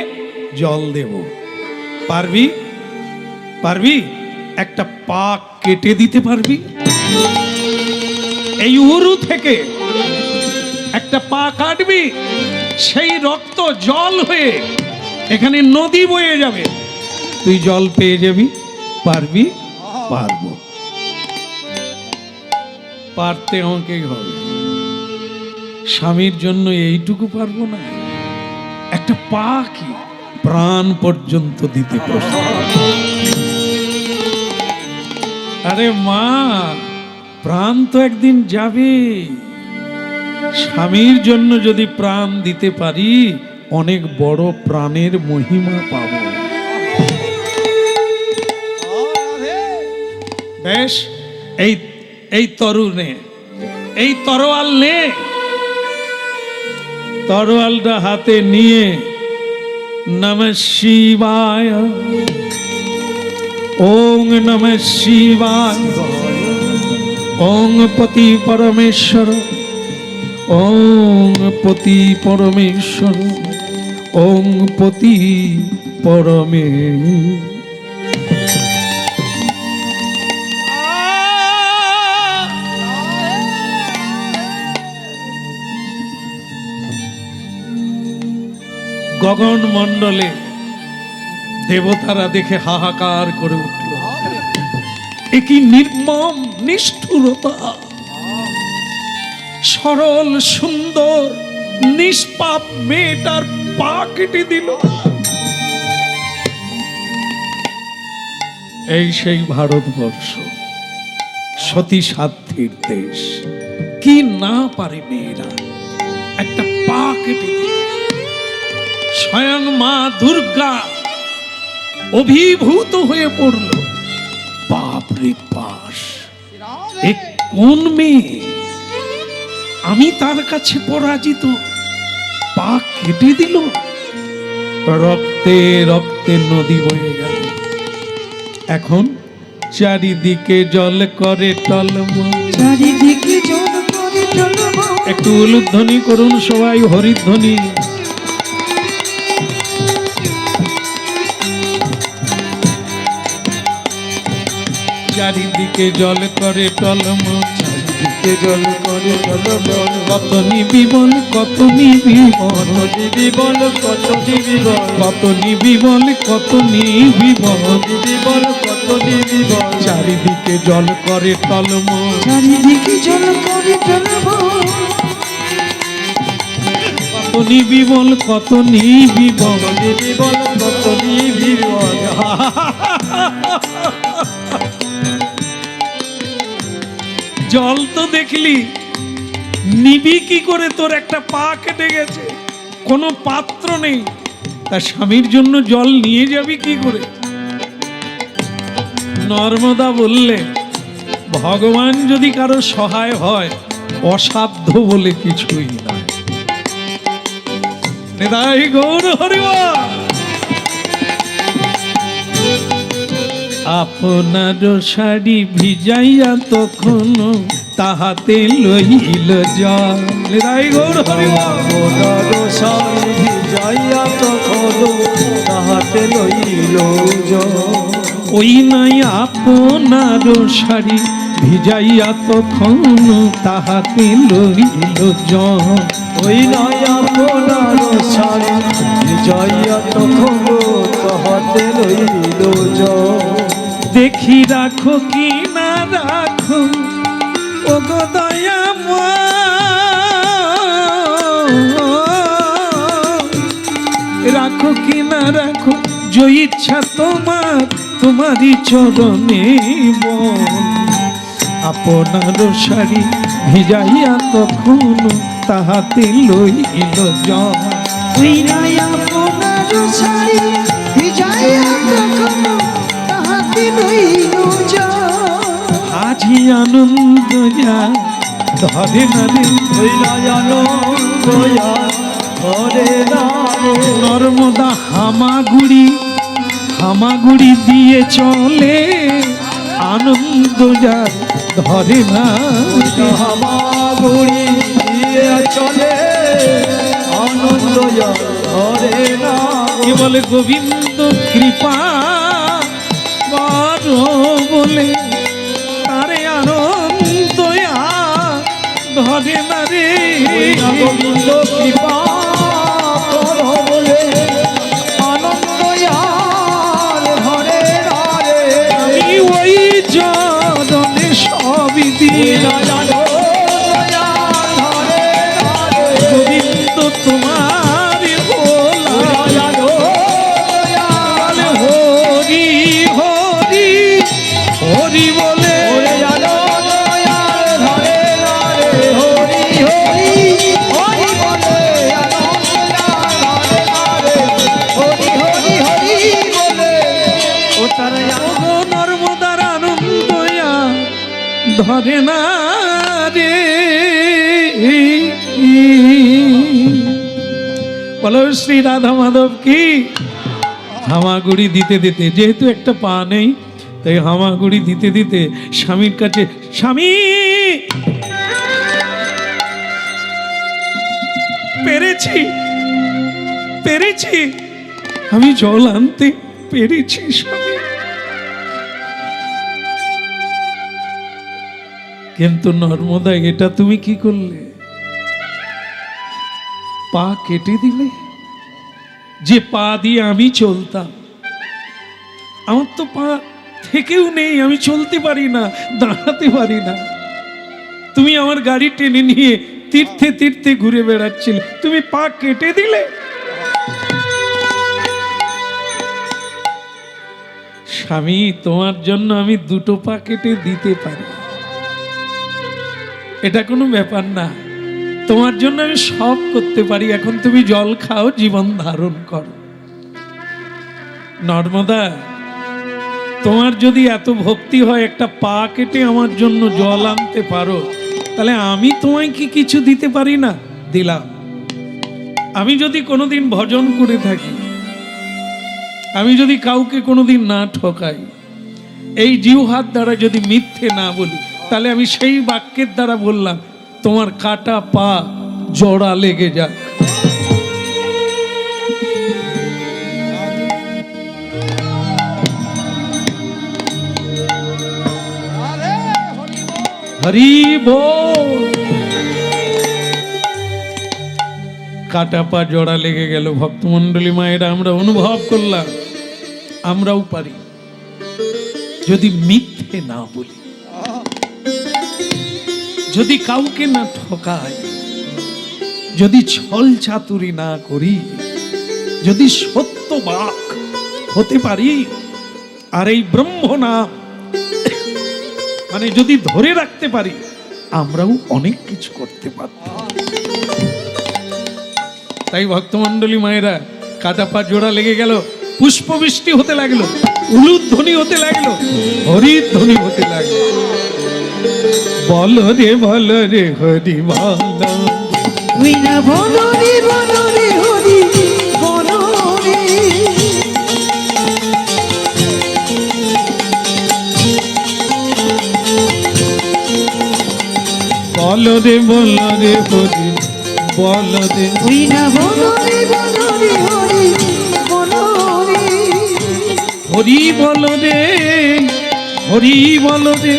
জল দেব। পারবি? পারবি? একটা পা কেটে দিতে পারবি? এই উরু থেকে একটা পা কাটবি, সেই রক্ত জল হয়ে এখানে নদী বয়ে যাবে, তুই জল পেয়ে যাবি। পারবি? পারবো। পারতে আমাকে হবে। স্বামীর জন্য এইটুকু পারবো না? একটা পা কি, প্রাণ পর্যন্ত দিতে প্রস্তুত। আরে মা, প্রাণ তো একদিন যাবে। স্বামীর জন্য যদি প্রাণ দিতে পারি, অনেক বড় প্রাণের মহিমা পাব। বেশ, এই তরুণে, এই তরোয়াল নে। তরোয়ালটা হাতে নিয়ে নমঃ শিবায়, ওং নমঃ শিবায়, ওং পতি পরমেশ্বর, ওং পতি পরমেশ্বর, ওং পতি পরমে। গগন মণ্ডলে দেবতারা দেখে হাহাকার করে উঠল। এ কি নির্মম নিষ্ঠুরতা! সরল সুন্দর নিষ্পাপ মেয়েটার পা কেটে দিল। এই সেই ভারতবর্ষ, সতী সাধ্যের দেশ। কি না পারে মেয়েরা, একটা পা কেটে দিল। স্বয়ং মা দুর্গা অভিভূত হয়ে পড়ল। বাপরে পাশ, এ কোন মেয়ে? আমি তার কাছে পরাজিত, পা কেটে দিল। রক্তে রক্তে নদী বয়ে গেল। এখন চারিদিকে জল করে টলমল। চারিদিকে জল করে টলমল। একটু উলুধ্বনি করুন সবাই, হরিধ্বনি। চারিদিকে জল করে টলমল, চারিদিকে জল করে টলমল। কত নিবিবল, কত নিবিবল, বিবল কত বিবল, কত নিবিবল, কত নিবিবল। বিবল কত বিবল। চারিদিকে জল করে টলমল, চারিদিকে জল করে টলমল। কত নিবিবল, কত নিবিবল। বিবল কত বিবল। জল তো দেখলি, নিবি কি করে? তোর একটা পা কেটে গেছে, কোনো পাত্র নেই, তার স্বামীর জন্য জল নিয়ে যাবি কি করে? নর্মদা বললে, ভগবান যদি কারো সহায় হয়, অসাধ্য বলে কিছুই নয়। নিতাই গৌর হরিবা। আপনার শাড়ি ভিজাইয়া তখন তাহাতে লইল জল। নিতাই গৌর হরিবা। আপনার শাড়ি ভিজাইয়া তখন তাহাতে লইল জল। ওই নাই আপনার শাড়ি ভিজাইয়া তখন তাহাতে লইল জল। ওই নয় আপনার শাড়ি ভিজাইয়া তখন তাহাতে লইল জল। দেখি রাখো কি না রাখো, ও গো দয়াময়, রাখো কি না রাখো, যে ইচ্ছা তোমার, তোমারই চরণে বল। আপনার শাড়ি ভিজাইয়া তখন তাহাতে লইল জল। ওই নাই আপনার শাড়ি ভিজাইয়া তখন তাহাতে লইল জল। আজি আনন্দ যা ধরে না রে, ওই নয় আনন্দ ধরে না রে। নর্মদা হামাগুড়ি, হামাগুড়ি দিয়ে চলে, আনন্দ যা ধরে না রে। হামাগুড়ি দিয়ে চলে, আনন্দ ধরে না। কি বলে গোবিন্দ কৃপা কর বলে, তারে আনন্দ ধরে না রে। গোবিন্দ কৃপা কর বলে, আনন্দ ধরে না রে। আমি ওই চরণে সবই দিই, গোবিন্দ তোমার ভোলা। বলে হরি হরি হরি বলে, ওগো নর্মদার আনন্দ ধরে না রে। বলো শ্রী রাধা মাধব কি। হামাগুড়ি দিতে দিতে, যেহেতু একটা পা নেই তাই হামাগুড়ি দিতে দিতে স্বামীর কাছে, স্বামী পেরেছি পেরেছি, আমি জল আনতে পেরেছি স্বামী। কিন্তু নর্মদা, এটা তুমি কি করলে? পা কেটে দিলে, যে পা দিয়ে আমি চলতাম, আমার তো পা থেকেও নেই, আমি চলতে পারি না, দাঁড়াতে পারি না। তুমি আমার গাড়ি টেনে নিয়ে তীর্থে তীর্থে ঘুরে বেড়াচ্ছিলে, তুমি পা কেটে দিলে। স্বামী, তোমার জন্য আমি দুটো পা কেটে দিতে পারি, এটা কোনো ব্যাপার না। তোমার জন্য আমি সব করতে পারি। এখন তুমি জল খাও, জীবন ধারণ করো। নর্মদা, তোমার যদি এত ভক্তি হয়, একটা পা কেটে আমার জন্য জল আনতে পারো, তাহলে আমি তোমায় কি কিছু দিতে পারি না? দিলাম। আমি যদি কোনোদিন ভজন করে থাকি, আমি যদি কাউকে কোনোদিন না ঠকাই, এই জিহ্বার দ্বারা যদি মিথ্যে না বলি, তাহলে আমি সেই বাক্যের দ্বারা বললাম, তোমার কাটা পা জোড়া লেগে যাক। হরি বল। কাটা পা জোড়া লেগে গেল। ভক্তমণ্ডলী মায়েরা, আমরা অনুভব করলাম আমরাও পারি যদি মিথ্যে না বলি, যদি কাউকে না ঠকাই, যদি ছল চাতুরি না করি, যদি সত্যবাক হতে পারি, আর এই ব্রহ্ম নাম মানে যদি ধরে রাখতে পারি, আমরাও অনেক কিছু করতে পারব। তাই ভক্তমণ্ডলী মায়েরা, কাটা পা জোড়া লেগে গেল, পুষ্পবৃষ্টি হতে লাগলো, উলুধ্বনি হতে লাগলো, হরির ধ্বনি হতে লাগলো। বল রে বল রে হরি বল, উইনা বলো রে হরি বলো রে। বল রে হরি বল রে। উইনা বলো রে হরি বলো রে। হরি বল রে, হরি বল রে,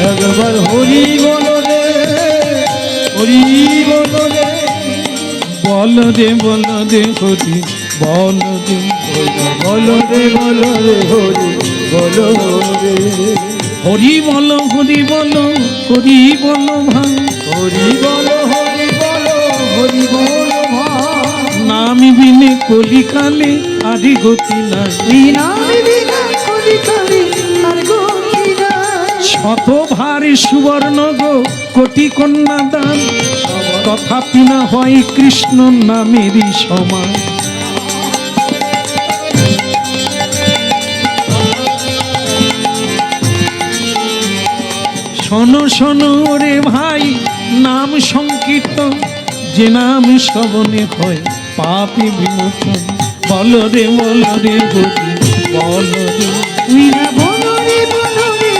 একবার হরি বলো রে, হরি বলো রে, বল রে হরি বল রে। বলো রে হরি বলো রে, হরি বল হরি বল, হরি বল ভাই, হরি বলো হরি বলো, হরি বলো ভাই। নামি বিনে কলিকালে আদি গতি নাই, বিনা বিনা কলি কলি আর গতি নাই। শত ভারী সুবর্ণ গো কোটি কন্যা দান, তথাপি না হয় কৃষ্ণ নামেরই সমান। শোনো শোনো রে ভাই, নাম সংকীর্তন, যে নাম শ্রবণে হয় পাপী বিমোচন। বল রে হরি বল রে। উইনা বলো রে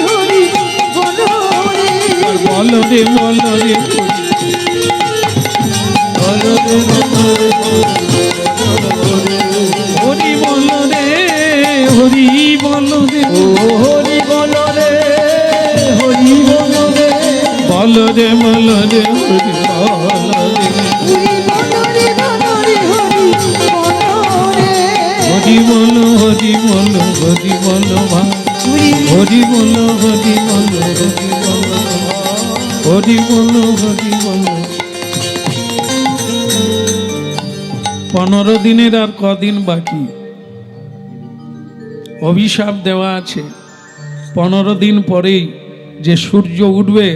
হরি বলো রে। বল রে হরি, বলো রে হরি বল রে, হরি বল রে, ও হরি বলো রে, হরি বলো রে, বল রে হরি বল রে। উই বলো রে হরি বলো রে। হরি বল হরি বল, হরি বল ভাই, উই হরি বল হরি বল, হরি বল ভাই, হরি বল হরি বল। 15 দিনের আর কদিন বাকি, অভিশাপ দেওয়া আছে। 15 দিন পরেই যে সূর্য উঠবে,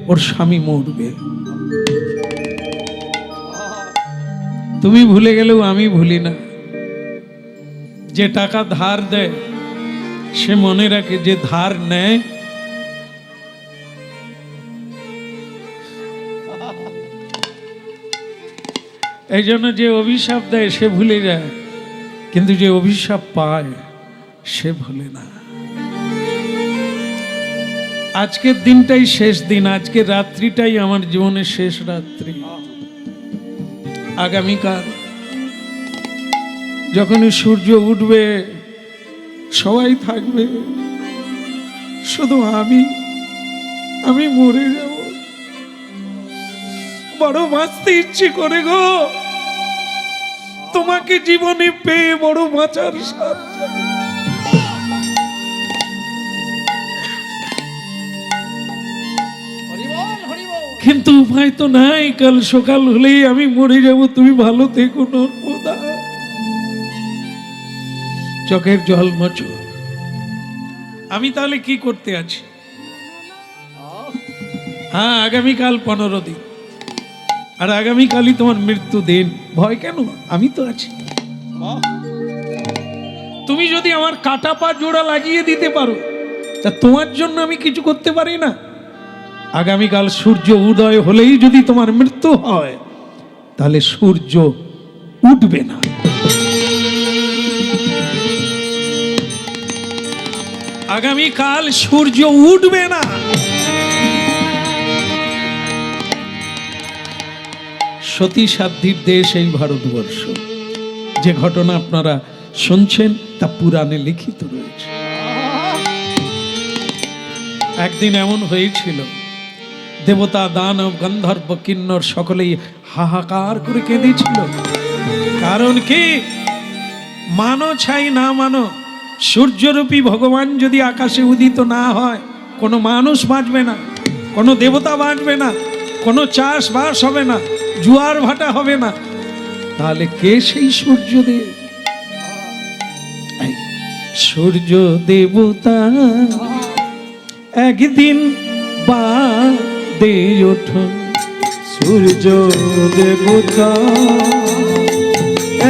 ওর স্বামী মরবে। তুমি ভুলে গেলেও আমি ভুলি না। যে টাকা ধার দেয় সে মনে রাখে, যে ধার নেয় এই জন্য যে অভিশাপ দেয় সে ভুলে যায়, কিন্তু যে অভিশাপ পায় সে ভুলে না। আজকের দিনটাই শেষ দিন, আজকের রাত্রিটাই আমার জীবনের শেষ রাত্রি। আগামীকাল যখনই সূর্য উঠবে সবাই থাকবে, শুধু আমি মরে যাব। বড় বাঁচতে ইচ্ছে করে গো, তোমাকে জীবনে পেয়ে বড় বাঁচার সাথ জাগে। কিন্তু উপায় তো নাই, কাল সকাল হলেই আমি মরে যাব। তুমি ভালো থেকো নর্মদা। চোখের জল মোছো। আমি তাহলে কি করতে আছি? হ্যাঁ, আগামীকাল 15 দিন, আর আগামীকালই তোমার মৃত্যু দিন। ভয় কেন? আমি তো আছি। তুমি যদি আমার কাটা পা জোড়া লাগিয়ে দিতে পারো, তা তোমার জন্য আমি কিছু করতে পারি না? আগামীকাল সূর্য উদয় হলেই যদি তোমার মৃত্যু হয়, তাহলে সূর্য উঠবে না। আগামীকাল সূর্য উঠবে না। সতী সাধ্বীর দেশ এই ভারতবর্ষ। যে ঘটনা আপনারা শুনছেন তা পুরাণে লিখিত রয়েছে। একদিন এমন হয়েছিল, দেবতা, দানব, গন্ধর্ব, কিন্নর সকলেই হাহাকার করে কেঁদেছিল। কারণ কি? মানো ছাই না মানো, সূর্যরূপী ভগবান যদি আকাশে উদিত না হয়, কোনো মানুষ বাঁচবে না, কোনো দেবতা বাঁচবে না, কোনো চাষবাস হবে না, জোয়ার ভাটা হবে না। তাহলে কে সেই সূর্যদেব? সূর্য দেবতা একদিন বাদে ওঠো। সূর্য দেবতা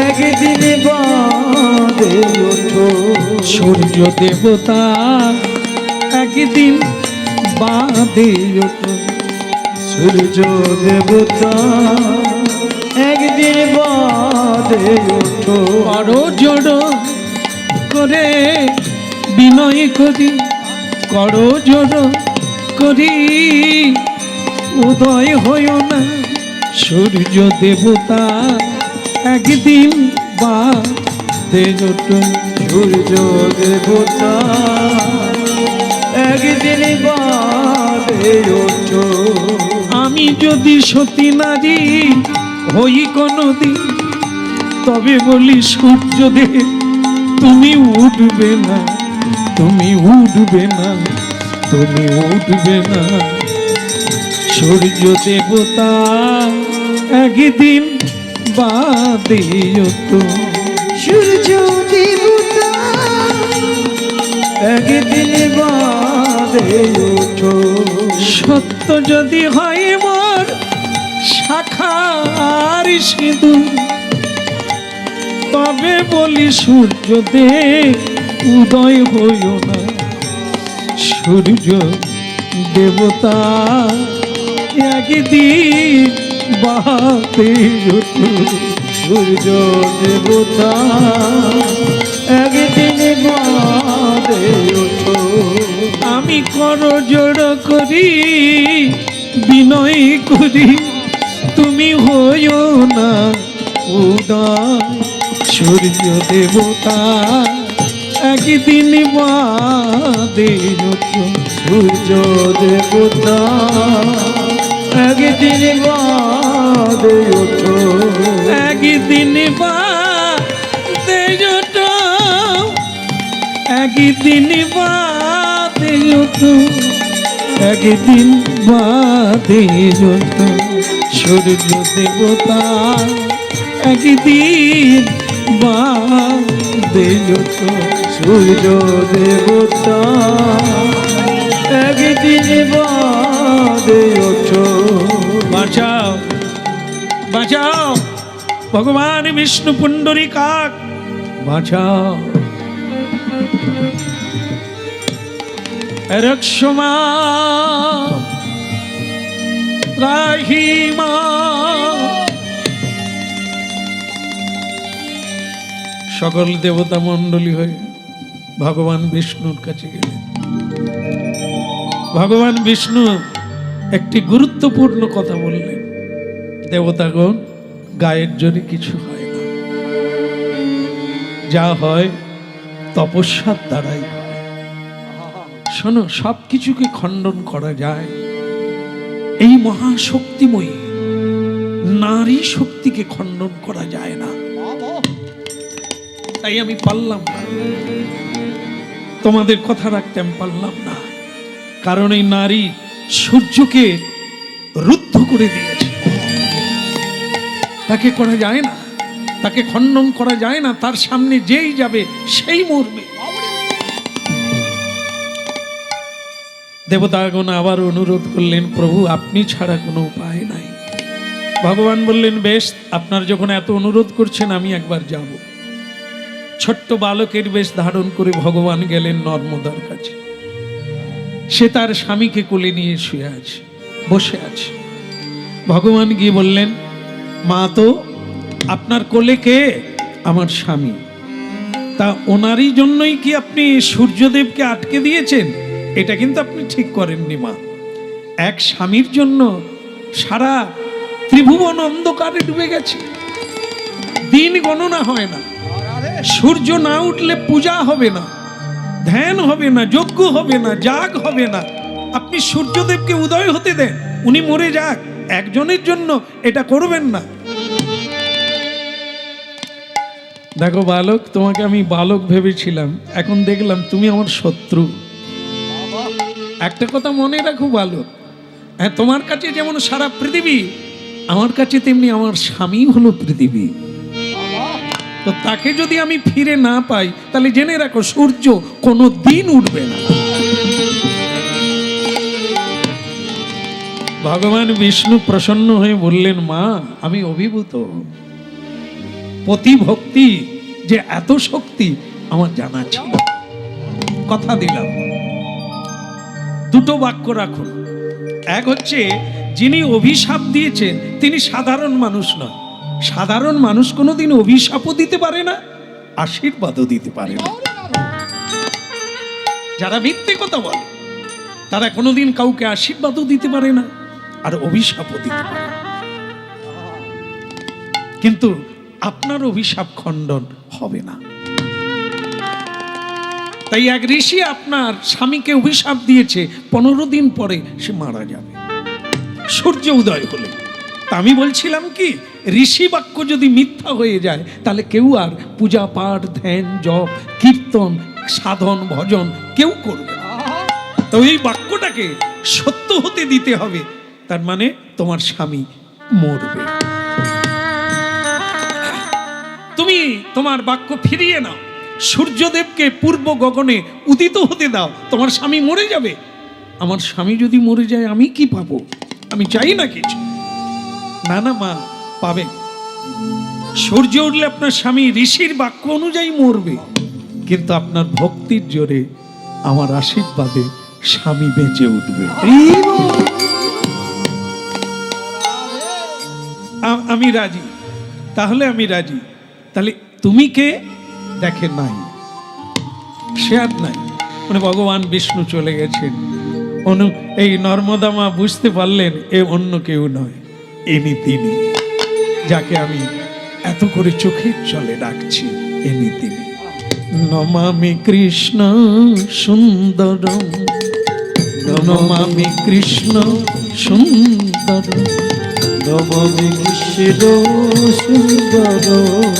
একদিন বাদে ওঠো। সূর্য দেবতা একদিন বাদে ওঠো। সূর্য দেবতা একদিন বাদে ওঠো। করো জড় করে বিনয় করি, করো জড় করি উদয় হয় না। সূর্য দেবতা একদিন বাদে ওঠো। সূর্য দেবতা একদিন বাদে ওঠো। আমি যদি সতী নারী হই কোনদিন, তবে বলি সূর্যদেব তুমি উঠবে না, তুমি উঠবে না, তুমি উঠবে না। সূর্য দেবতা একদিন বাদে ওঠো। সূর্য দেবতা একদিন বাদে ওঠো। সত্য যদি হয় মোর শাখার সিঁদুর, তবে বলি সূর্যদেব উদয় হইও না। সূর্য দেবতা একদিন বাদে ওঠো। সূর্য দেবতা একদিন বাদে ওঠো। আমি করজোড় করি বিনয় করি, তুমি হইও না উদয়। সূর্য দেবতা একদিন বাদে ওঠো। সূর্য দেবতা একদিন বাদে ওঠো। একদিন বাদে ওঠো। একদিন বাদে ওঠো। একদিন বাদে ওঠো। সূর্য দেবতা একদিন বাদে ওঠো। সূর্য দেবতা একদিন বাদে ওঠো। বাঁচাও, বাঁচাও ভগবান বিষ্ণু পুণ্ডরীকাক, বাঁচাও। রক্ষমা রাহিমা। সকল দেবতা মণ্ডলী হয়ে ভগবান বিষ্ণুর কাছে গেলেন। ভগবান বিষ্ণু একটি গুরুত্বপূর্ণ কথা বললেন, দেবতাগণ, গায়ের জোরে কিছু হয় না, যা হয় তপস্যার দ্বারাই হয়। শোনো, সব কিছুকে খণ্ডন করা যায়, এই মহাশক্তিময়ী নারী শক্তিকে খণ্ডন করা যায় না। তাই আমি পারলাম না, তোমাদের কথা রাখতে আমি পারলাম না। কারণ এই নারী সূর্যকে রুদ্ধ করে দিয়েছে, তাকে করা যায় না, তাকে খণ্ডন করা যায় না, তার সামনে যেই যাবে সেই মরবে। দেবতাগণ আবার অনুরোধ করলেন, প্রভু আপনি ছাড়া কোনো উপায় নাই। ভগবান বললেন, বেশ, আপনার যখন এত অনুরোধ করছেন আমি একবার যাব। ছোট্ট বালকের বেশ ধারণ করে ভগবান গেলেন নর্মদার কাছে। সে তার স্বামীকে কোলে নিয়ে শুয়ে আছে, বসে আছে। ভগবান গিয়ে বললেন, মা তো আপনার কোলে কে? আমার স্বামী। তা ওনারই জন্যই কি আপনি সূর্যদেবকে আটকে দিয়েছেন? এটা কিন্তু আপনি ঠিক করেননি মা। এক স্বামীর জন্য সারা ত্রিভুবন অন্ধকারে ডুবে গেছে, দিন গণনা হয় না, সূর্য না উঠলে পূজা হবে না, ধ্যান হবে না, যজ্ঞ হবে না, যাগ হবে না। আপনি সূর্যদেবকে উদয় হতে দেন, উনি মরে যাক, একজনের জন্য এটা করবেন না। দেখো বালক, তোমাকে আমি বালক ভেবেছিলাম, এখন দেখলাম তুমি আমার শত্রু। একটা কথা মনে রাখো বালক, হ্যাঁ, তোমার কাছে যেমন সারা পৃথিবী, আমার কাছে তেমনি আমার স্বামী হলো পৃথিবী। তো তাকে যদি আমি ফিরে না পাই, তাহলে জেনে রাখো সূর্য কোনো দিন উঠবে না। ভগবান বিষ্ণু প্রসন্ন হয়ে বললেন, মা আমি অভিভূত, পতি ভক্তি যে এত শক্তি আমার জানা ছিল। কথা দিলাম, দুটো বাক্য রাখুন। এক হচ্ছে, যিনি অভিশাপ দিয়েছেন তিনি সাধারণ মানুষ নয়। সাধারণ মানুষ কোনোদিন অভিশাপও দিতে পারে না, আশীর্বাদও দিতে পারে না। যারা মিথ্যে কথা বলে তারা কোনোদিন কাউকে আশীর্বাদও দিতে পারে না, আর অভিশাপও দিতে পারে না। কিন্তু আপনার অভিশাপ খণ্ডন হবে না। তাই এক ঋষি আপনার স্বামীকে অভিশাপ দিয়েছে, 15 দিন পরে সে মারা যাবে সূর্য উদয় হলে। তা আমি বলছিলাম কি, ঋষি বাক্য যদি মিথ্যা হয়ে যায়, তাহলে কেউ আর পূজা পাঠ, ধ্যান, জপ, কীর্তন, সাধন, ভজন কেউ করবে না। তো এই বাক্যটাকে সত্য হতে দিতে হবে, তার মানে তোমার স্বামী মরবে। তুমি তোমার বাক্য ফিরিয়ে নাও, সূর্যদেবকে পূর্ব গগনে উদিত হতে দাও, তোমার স্বামী মরে যাবে। আমার স্বামী যদি মরে যায় আমি কি পাবো? আমি চাই না কিছু। না না মা, পাবে। সূর্য উঠলে আপনার স্বামী ঋষির বাক্য অনুযায়ী মরবে, কিন্তু আপনার ভক্তির জোরে আমার আশীর্বাদে স্বামী বেঁচে উঠবে। আমি রাজি, তাহলে আমি রাজি। তাহলে তুমি কে? দেখে নাই, সে আর নাই, মানে ভগবান বিষ্ণু চলে গেছেন। এই নর্মদা মা বুঝতে পারলেন এ অন্য কেউ নয়, ইনি তিনি, যাকে আমি এত করে চোখের জলে ডাকছি, ইনি তিনি। নমামি কৃষ্ণ সুন্দরম, নমামি কৃষ্ণ সুন্দরম, নমামি কৃষ্ণ সুন্দরম,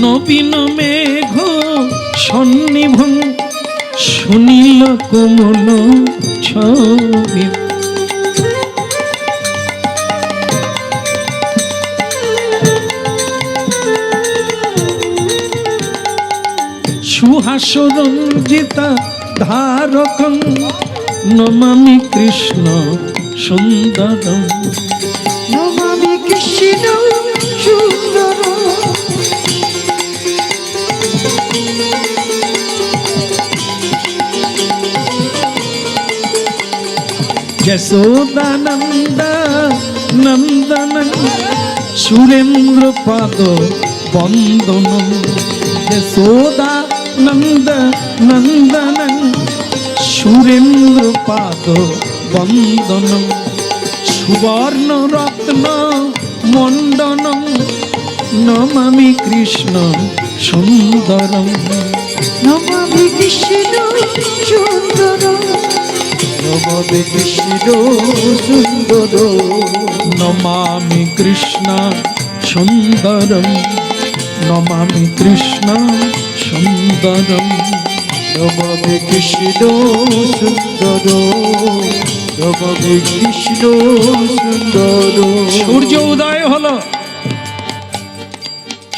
নবীন মেঘ সন্নিভং সুনীল কোমল ছবি, সুহাসরঞ্জিতা ধারকং নমামি কৃষ্ণ সুন্দরম, নমামি কৃষ্ণ সুন্দরম, যশোদানন্দ নন্দন সুরেন্দ্র পাদ বন্দনম, যশোদানন্দ নন্দন সুরেন্দ্র পাদ বন্দনম, সুবর্ণ রত্ন মণ্ডনম নমামি কৃষ্ণ সুন্দরম, নমামি কৃষ্ণ সুন্দরম, নমামি কৃষ্ণ সুন্দরম, নমামি কৃষ্ণ সুন্দরম, নমামি কৃষ্ণ সুন্দরম। নমামি কৃষ্ণ সুন্দর, নমামি কৃষ্ণ সুন্দর। সূর্য উদয় হলো,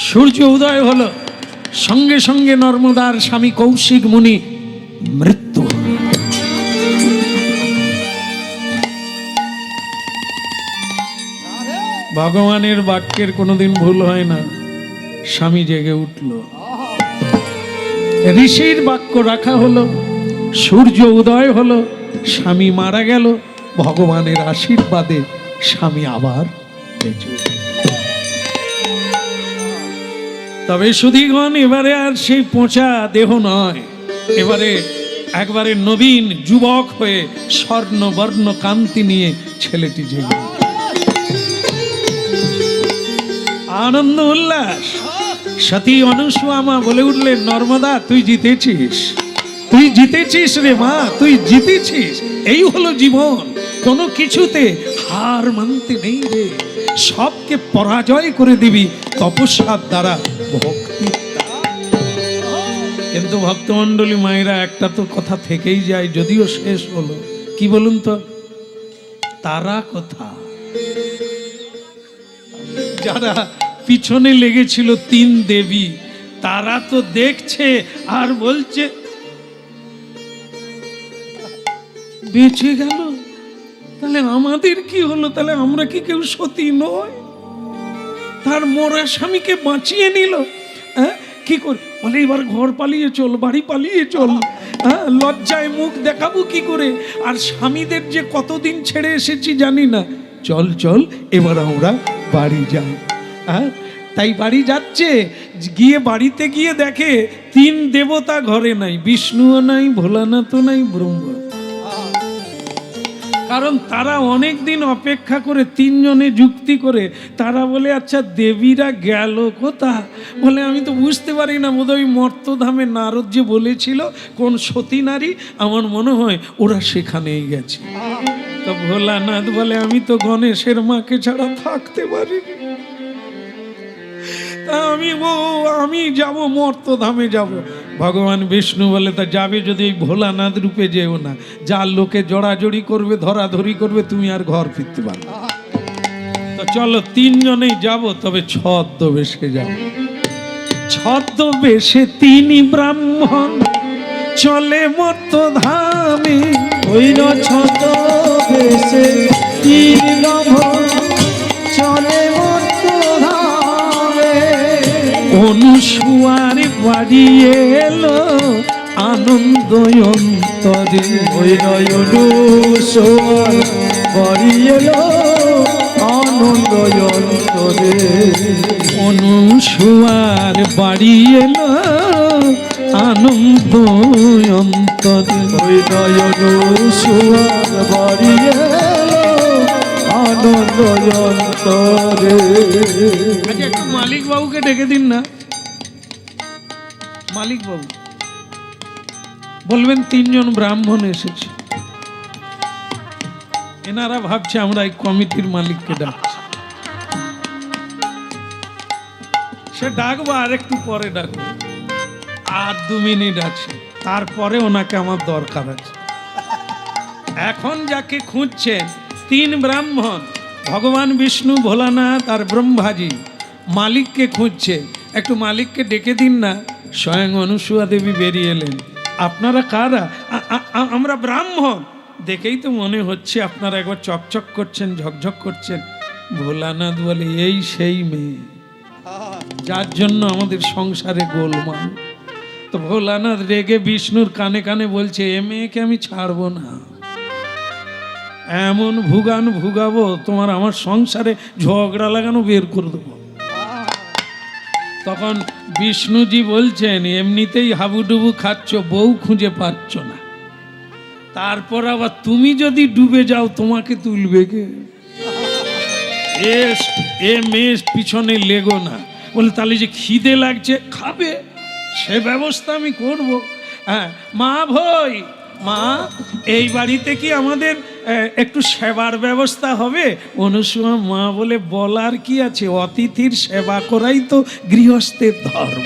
সূর্য উদয় হলো, সঙ্গে সঙ্গে নর্মদার স্বামী কৌশিক মুনি মৃত্যু হল। ভগবানের বাক্যের কোনোদিন ভুল হয় না। স্বামী জেগে উঠল, ঋষির বাক্য রাখা হলো, সূর্য উদয় হলো, স্বামী মারা গেল, ভগবানের আশীর্বাদে স্বামী আবার বেঁচে উঠল। তবে সুধীগণ, এবারে আর সেই পচা দেহ নয়, এবারে একবারে নবীন যুবক হয়ে স্বর্ণ বর্ণ কান্তি নিয়ে ছেলেটি জেগে উঠল। আনন্দ উল্লাস। সতী অনুসুয়া বলে উঠলেন, নর্মদা তুই জিতেছিস, তুই জিতেছিস রে মা, তুই জিতেছিস। এই হলো জীবন, কোনো কিছুতে হার মানতে নেই রে, সবকে পরাজয় করে দিবি তপস্যার দ্বারা, ভক্তির দ্বারা। কিন্তু ভক্তমণ্ডলী মায়েরা, একটা তো কথা থেকেই যায়, যদিও শেষ হলো। কি বলুন তো, তারা কথা যারা পিছনে লেগেছিল তিন দেবী, তারা তো দেখছে আর বলছে বেঁচে গেল, তাহলে আমাদের কি হলো? তাহলে আমরা কি কেউ সতী নয়? তার মরা স্বামীকে বাঁচিয়ে নিল। হ্যাঁ, কি করে বলে, এবার ঘর পালিয়ে চল, বাড়ি পালিয়ে চল, হ্যাঁ, লজ্জায় মুখ দেখাবো কি করে? আর স্বামীদের যে কতদিন ছেড়ে এসেছি জানি না, চল চল এবার আমরা বাড়ি যাই। হ্যাঁ, তাই বাড়ি যাচ্ছে, গিয়ে বাড়িতে গিয়ে দেখে তিন দেবতা ঘরে নাই, বিষ্ণুও নাই, ভোলানাথও নাই, ব্রহ্ম। কারণ তারা অনেক দিন অপেক্ষা করে, তিনজনে যুক্তি করে তারা বলে, আচ্ছা দেবীরা গেল কোথা? বলে আমি তো বুঝতে পারি না, বোধহয় মর্তধামে নারদ যে বলেছিল কোন সতী নারী, আমার মনে হয় ওরা সেখানেই গেছে। তো ভোলানাথ বলে, আমি তো গণেশের মাকে ছাড়া থাকতে পারিনি, তা আমি যাব মর্তধামে যাব। ভগবান বিষ্ণু বলে, তা যাবে যদি এই ভোলানাথ রূপে যেও না, যার লোকে জড়াজড়ি করবে, ধরাধরি করবে, তুমি আর ঘর ফিরতে পারবে। তো চলো তিনজনেই যাব, তবে ছদ্মবেশে যাব। ছদ্মবেশে তিনি ব্রাহ্মণ চলে মর্তধামে, ওই ছদ্মবেশে তিন ব্রাহ্মণ চলে মর্তধামে। অনুসুয়ার বাড়ি এলো আনন্দ অন্তরে, ওই অনুসুয়ার বাড়ি এলো আনন্দ অন্তরে। অনুসুয়ার বাড়ি এলো আনন্দ অন্তরে, ওই অনুসুয়ার বাড়ি এলো আনন্দ অন্তরে। আচ্ছা, একটু মালিক বাবুকে ডেকে দিন না। মালিক বাবু বলবেন, তিনজন ব্রাহ্মণ এসেছে। এনারা ভাবছে আমরা এই কমিটির মালিককে ডাকছি। সে ডাকবো, আর একটু পরে ডাকবো, আর 2 মিনিট আছে, তারপরে ওনাকে আমার দরকার আছে। এখন যাকে খুঁজছেন, 3 ব্রাহ্মণ, ভগবান বিষ্ণু, ভোলানাথ আর ব্রহ্মাজি, মালিককে খুঁজছে। একটু মালিককে ডেকে দিন না। স্বয়ং অনুসুয়া দেবী বেরিয়ে এলেন। আপনারা কারা? আমরা ব্রাহ্মণ। দেখেই তো মনে হচ্ছে আপনারা একবার চকচক করছেন, ঝকঝক করছেন। ভোলানাথ বলে, এই সেই মেয়ে যার জন্য আমাদের সংসারে গোলমাল। তো ভোলানাথ রেগে বিষ্ণুর কানে কানে বলছে, এ মেয়েকে আমি ছাড়বো না, এমন ভুগান ভুগাবো তোমার আমার সংসারে ঝগড়া লাগানো বের করে দেবো। তখন বিষ্ণুজি বলছেন, এমনিতেই হাবুডুবু খাচ্ছ, বউ খুঁজে পাচ্ছ না, তারপর আবার তুমি যদি ডুবে যাও তোমাকে তুলবে কে? এ মেয়ে পিছনে লেগো না। বলে, তাহলে যে খিদে লাগছে, খাবে, সে ব্যবস্থা আমি করব। হ্যাঁ মা, ভই মা, এই বাড়িতে কি আমাদের একটু সেবার ব্যবস্থা হবে। অনুসূয়া মা বলে, বলার কি আছে, অতিথির সেবা করাই তো গৃহস্থের ধর্ম।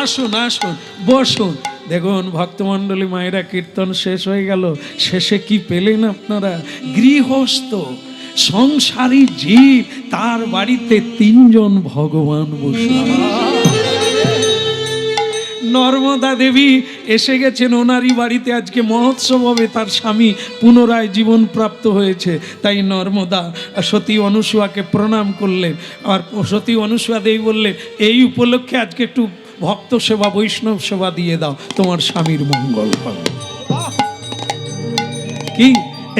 আসুন আসুন, বসুন। দেখুন ভক্তমণ্ডলী মায়েরা, কীর্তন শেষ হয়ে গেল। শেষে কি পেলেন আপনারা? গৃহস্থ সংসারী জীব, তার বাড়িতে 3 জন ভগবান বসে। নর্মদা দেবী এসে গেছেন ওনারই বাড়িতে। আজকে মহোৎসব হবে, তার স্বামী পুনরায় জীবন প্রাপ্ত হয়েছে। তাই নর্মদা সতী অনুসূয়াকে প্রণাম করলেন। আর সতী অনুসূয়া দেবী বললেন, এই উপলক্ষে আজকে একটু ভক্ত সেবা, বৈষ্ণব সেবা দিয়ে দাও, তোমার স্বামীর মঙ্গল হবে। কি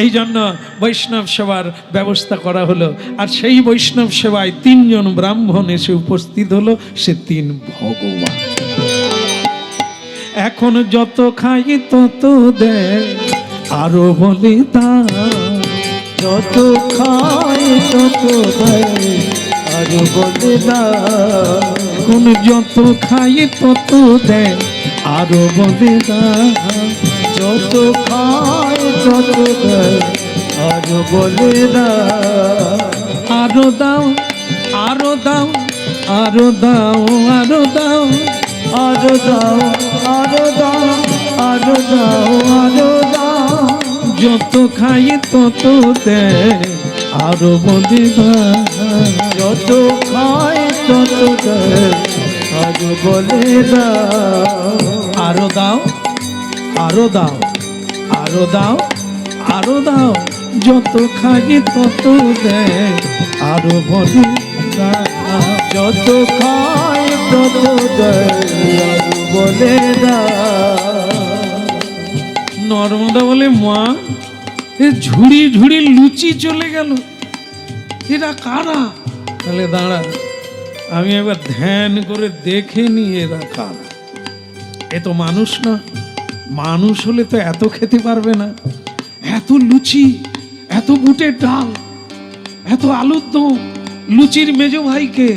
এই জন্য বৈষ্ণব সেবার ব্যবস্থা করা হলো। আর সেই বৈষ্ণব সেবায় 3 জন ব্রাহ্মণ এসে উপস্থিত হলো, সে 3 ভগবান। এখন যত খাই তত দেয়, আরো বলে তা যত খায় তত দেয়, আরো বলে দাও। এখন যত খাই তত দেয়, আরো বলে তা যত খায় তত দেয়, আরো বলে দাও। আরো দাও, আরো দাও, আরো দাও, আরো দাও, আরো দাও, আরো দাও, আরো দাও, আরো দাও। যত খাই তত দেয়, আরো বলে দাও। যত খায় তত দেয়, আরো বলে দাও। আরো দাও, আরো দাও, আরো দাও, আরো দাও, যত খাই তত দেয়, আরো বলে দাও। যত খায় তত দেয়, আরো বলে দাও। নর্মদা বলে, মা এ ঝুড়ি ঝুড়ি লুচি চলে গেল, এরা কারা? তাহলে দাঁড়া, আমি একবার ধ্যান করে দেখে নি এরা কারা। এ তো মানুষ না, মানুষ হলে তো এত খেতে পারবে না। এত লুচি, এত বুটের ডাল, এত আলুর দম। লুচির মেজো ভাইকে,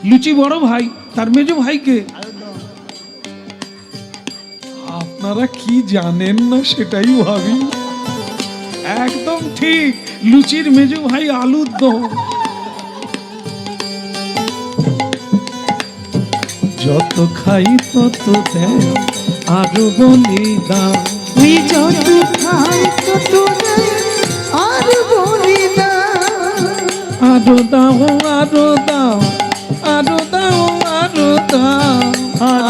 লুচি বড় ভাই, তার মেজো ভাইকে। আপনারা কি জানেন না সেটাই ভাবি। একদম ঠিক, লুচির মেজো ভাই আলুর দম। যত খাই তত দেয়, আরো বলি দাও। ওই যত খাই তত দেয়, আর বলি না। আরো দাও, আরো দাও, আরো দাও, আরো দাও,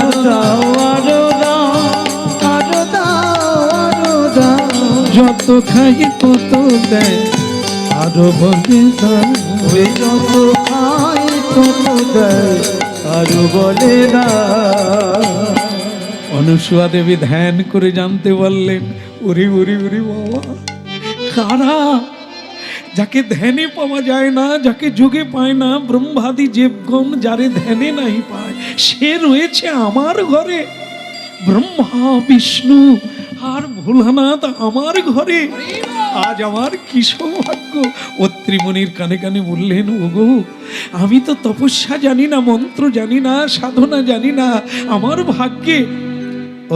আরো দাও, আরো দাও, আরো দাও, আরো দাও। যত খাই তত দেয়, আরো বলি দাও। ওই যত খায় তত দেয়, আরো বলে দাও। অনুসূয়া দেবী ধ্যান করে জানতে পারলেন, ওরে ওরে ওরে বাবা, কারা? যাকে ধ্যানে পাওয়া যায় না, যাকে যোগে পায় না, ব্রহ্মাদি দেবগণ যারে ধ্যানে নাই পায়, সে রয়েছে আমার ঘরে। ব্রহ্মা বিষ্ণু আর ভোলানাথ আমার ঘরে। আজ আমার কি সৌভাগ্য। অত্রিমণির কানে কানে বললেন, ওগো আমি তো তপস্যা জানি না, মন্ত্র জানি না, সাধনা জানি না, আমার ভাগ্যে।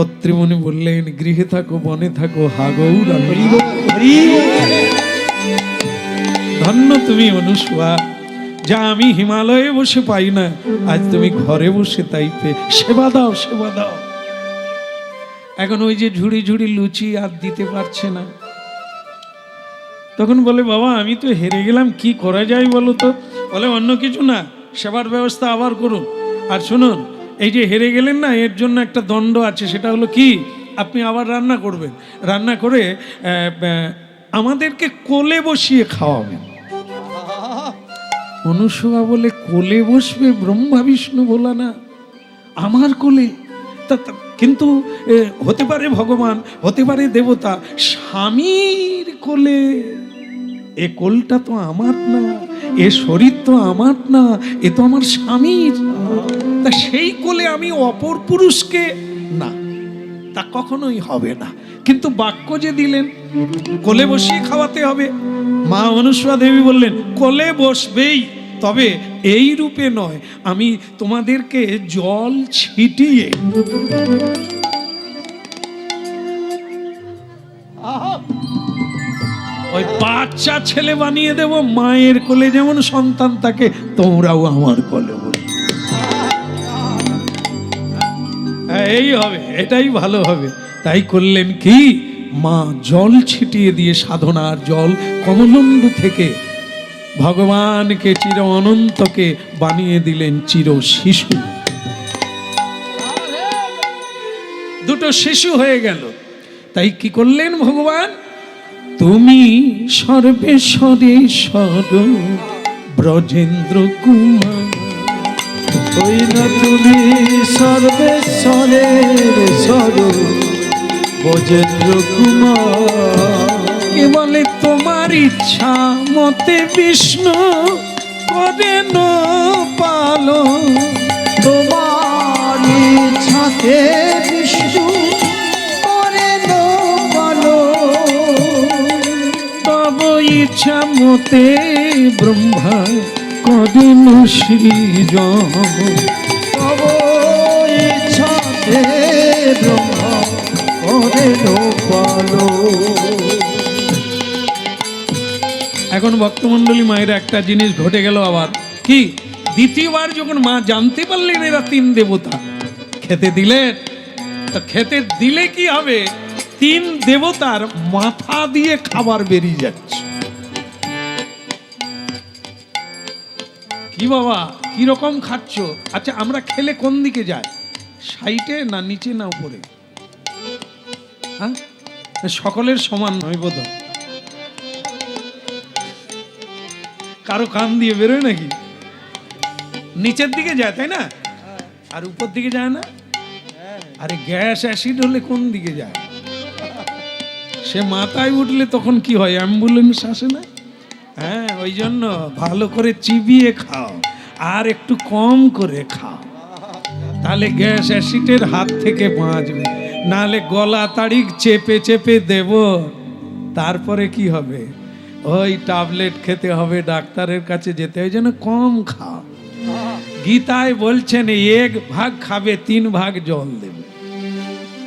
অত্রিমণি বললেন, গৃহে থাকো বনে থাকো, হাগৌর ধন্য তুমি অনুসূয়া, যা আমি হিমালয়ে বসে পাই না, আজ তুমি ঘরে বসে তাই পে। সেবা দাও, সেবা দাও। এখন ওই যে ঝুড়ি ঝুড়ি লুচি আর দিতে পারছে না। তখন বলে, বাবা আমি তো হেরে গেলাম, কি করা যায় বলো তো? বলে, অন্য কিছু না, সেবার ব্যবস্থা আবার করুন। আর শুনুন, এই যে হেরে গেলেন না, এর জন্য একটা দণ্ড আছে। সেটা হলো কি, আপনি আবার রান্না করবেন, রান্না করে আমাদেরকে কোলে বসিয়ে খাওয়াবেন। অনুসূয়া বলে, কোলে বসবে ব্রহ্মা বিষ্ণু বলা না, আমার কোলে? কিন্তু হতে পারে ভগবান, হতে পারে দেবতা, স্বামীর কোলে। এ কোলটা তো আমার না, এ শরীর তো আমার না, এ তো আমার স্বামীর। তা সেই কোলে আমি অপর পুরুষকে না, তা কখনোই হবে না। কিন্তু বাক্য যে দিলেন, কোলে বসিয়ে খাওয়াতে হবে। মা অনুসূয়া দেবী বললেন, কোলে বসবেই, তবে এই রূপে নয়, আমি তোমাদেরকে জল ছিটিয়ে ওই বাচ্চা ছেলে বানিয়ে দেব, মায়ের কোলে যেমন সন্তান থাকে তোমরাও আমার কোলে বলে। এই হবে, এটাই ভালো হবে। তাই করলেন কি, মা জল ছিটিয়ে দিয়ে সাধনার জল কমলন্ড থেকে ভগবানকে চির অনন্তকে বানিয়ে দিলেন চির শিশু। দুটো শিশু হয়ে গেল। তাই কি করলেন ভগবান, তুমি সর্বেশ্বরেশ্বর ব্রজেন্দ্র কুমার। ওই না তুমি সর্বেশ্বরের স্বর ব্রজেন্দ্র কুমার। কে বলে তোমার ইচ্ছা মতে বিষ্ণু করেন পালন। তোমার ইচ্ছাতে বিষ্ণু করেন পালন। তব ইচ্ছা মতে ব্রহ্মা করেন সৃজন। তব ইচ্ছাতে ব্রহ্মা করেন পালন। এখন ভক্তমণ্ডলী মায়ের একটা জিনিস ঘটে গেল আবার কি, দ্বিতীয়বার যখন মা জানতে পারলেন এরা তিন দেবতা, খেতে দিলেন। তো খেতে দিলে কি হবে, তিন দেবতার মাথা দিয়ে খাবার বেরিয়ে যাচ্ছে। কি বাবা কি রকম খাচ্ছ? আচ্ছা আমরা খেলে কোন দিকে যায়, সাইডে না নিচে না উপরে? হ্যাঁ, সকলের সমান নয় বোধ হয়। কারো কান দিয়ে বেরোয় নাকি? নিচের দিকে যায় তাই না, আর উপর দিকে যায় না? আরে গ্যাস অ্যাসিড হলে কোন দিকে যায়? সে মাথায় উঠলে তখন কি হয়, অ্যাম্বুলেন্স আসে না? হ্যাঁ, ওই জন্য ভালো করে চিবিয়ে খাও আর একটু কম করে খাও, তাহলে গ্যাস অ্যাসিডের হাত থেকে বাঁচবে। নাহলে গলা তাড়ি চেপে চেপে দেব, তারপরে কি হবে, ওই ট্যাবলেট খেতে হবে, ডাক্তারের কাছে যেতে হয়। যেন কম খাও। গীতায় বলছেন 1 ভাগ খাবে 3 ভাগ জল দেবে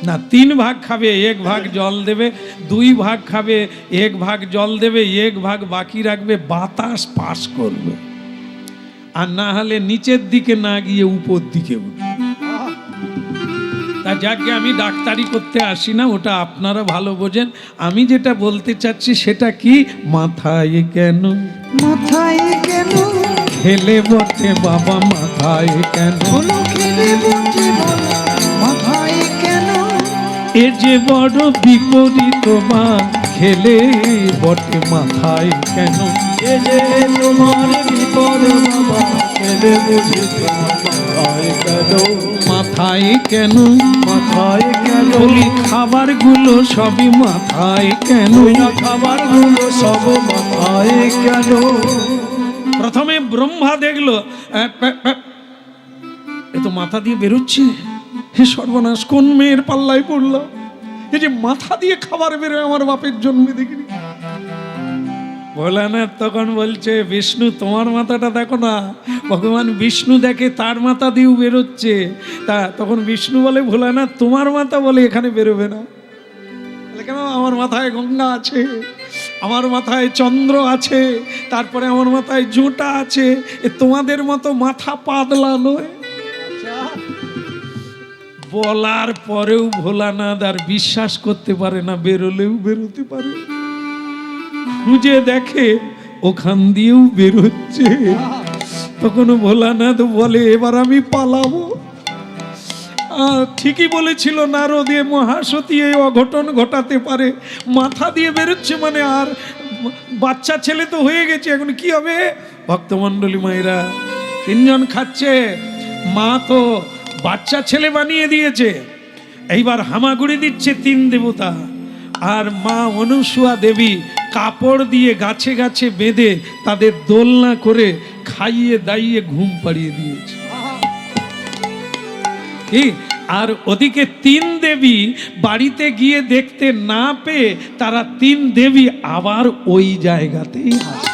না, 3 ভাগ খাবে 1 ভাগ জল দেবে, 2 ভাগ খাবে 1 ভাগ জল দেবে, 1 ভাগ বাকি রাখবে, বাতাস পাস করবে। আর না হলে নিচের দিকে না গিয়ে উপর দিকে উঠবে। তা যাকে আমি ডাক্তারি করতে আসি না, ওটা আপনারা ভালো বোঝেন। আমি যেটা বলতে চাচ্ছি সেটা কি, মাথায় কেন, মাথায় কেন খেলে বটে বাবা, মাথায় কেন, হলো খেলে বটে বাবা, মাথায় কেন এ যে বড় বিপরীত মা, খেলে বটে মাথায় কেন। এ যে তোমার বিপদ বাবা, খেলে বুঝি তোমার মাথায় কেন। মাথায় কেন, মাথায় কেন বলি খাবারগুলো সবই মাথায় কেন। খাবারগুলো সব মাথায় কেন। প্রথমে ব্রহ্মা দেখলো এ তো মাথা দিয়ে বেরোচ্ছে, হে সর্বনাশ, কোন মেয়ের পাল্লায় পড়লাম, এই যে মাথা দিয়ে খাবার বেরোয়, আমার বাপের জন্মে দেখিনি। ভোলানাথ তখন বলছে, বিষ্ণু তোমার মাথাটা দেখো না। ভগবান বিষ্ণু দেখে তার মাথা দিয়েও বেরোচ্ছে। তা তখন বিষ্ণু বলে, ভোলানাথ তোমার মাথা বলে এখানে বেরোবে না। কেন? আমার মাথায় গঙ্গা আছে, আমার মাথায় চন্দ্র আছে, তারপরে আমার মাথায় জোঁটা আছে, এ তোমাদের মতো মাথা পাতলা নয়। বলার পরেও ভোলানাথ আর বিশ্বাস করতে পারে না, বেরোলেও বেরোতে পারে। খুঁজে দেখে ওখান দিয়েও বেরোচ্ছে। তখন ভোলানাথ বলে, এবার আমি পালাবো। ঠিকই বলেছিল নারদ, এ মহাসতী এই অঘটন ঘটাতে পারে। মাথা দিয়ে বেরোচ্ছে মানে, আর বাচ্চা ছেলে তো হয়ে গেছে, এখন কি হবে? ভক্তমণ্ডলী মায়েরা, 3 জন খাচ্ছে, মা তো বাচ্চা ছেলে বানিয়ে দিয়েছে। এইবার হামাগুড়ি দিচ্ছে 3 দেবতা, আর মা অনুসুয়া দেবী কাপড় দিয়ে গাছে গাছে বেঁধে তাদের দোলনা করে খাইয়ে দাইয়ে ঘুম পাড়িয়ে দিয়েছে। কি? আর ওদিকে 3 দেবী বাড়িতে গিয়ে দেখতে না পেয়ে তারা 3 দেবী আবার ওই জায়গাতেই আসে।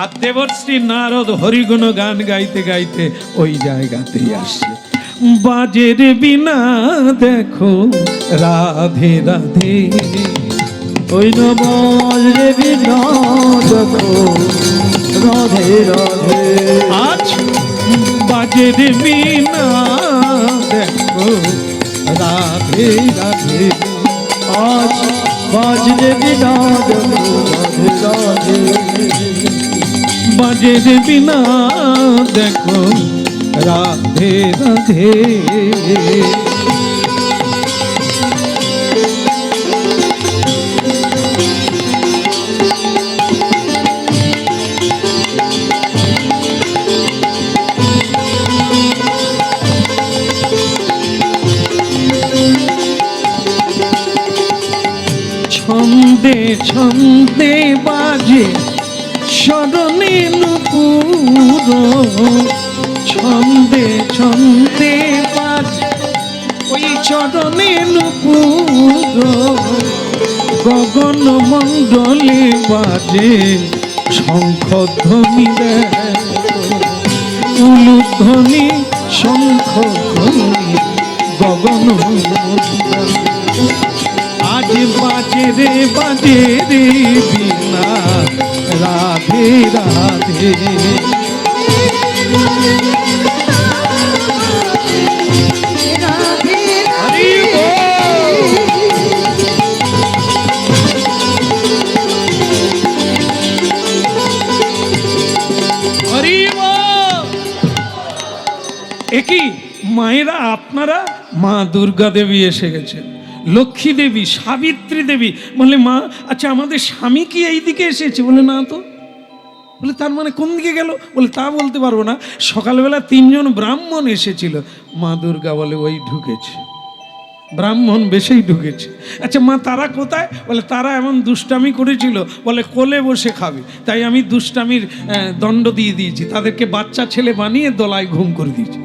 আর দেবশ্রী নারদ হরিগুণ গান গাইতে গাইতে ওই জায়গাতেই আসে। বাজের বিনা দেখো রাধে রাধে, ওই নবজ দেবী না দেখো রাধে রাধে আজ বাজে রে বিনা দেখো রাধে রাধে আজ বাজ দেবী না দেখো রাধে রাধে বাজে রে বিনা দেখো রাধে রাধে ছন্দে ছন্দে বাজে স্মরণে নুপুর ছন্দে ছন্দে বাজে ওই চরণে নুপুর গগন মণ্ডলে বাজে শঙ্খ ধ্বনি উলুধ্বনি শঙ্খ ধ্বনি গগন মণ্ডলে আজ বাজে রে বিনা রাধে রাধে রাধে হরি বল। হরি বল। একই মায়েরা আপনারা মা দুর্গা দেবী এসে গেছেন, লক্ষ্মী দেবী, সাবিত্রী দেবী। বলে মা আচ্ছা আমাদের স্বামী কি এই দিকে এসেছে? বলে না তো। বলে তার মানে কোন দিকে গেল? বলে তা বলতে পারবো না, সকালবেলা 3 জন ব্রাহ্মণ এসেছিল। মা দুর্গা বলে ওই ঢুকেছে, ব্রাহ্মণ বেশেই ঢুকেছে। আচ্ছা মা তারা কোথায়? বলে তারা এমন দুষ্টামি করেছিল, বলে কোলে বসে খাবে, তাই আমি দুষ্টামির দণ্ড দিয়ে দিয়েছি, তাদেরকে বাচ্চা ছেলে বানিয়ে দলায় ঘুম করে দিয়েছি।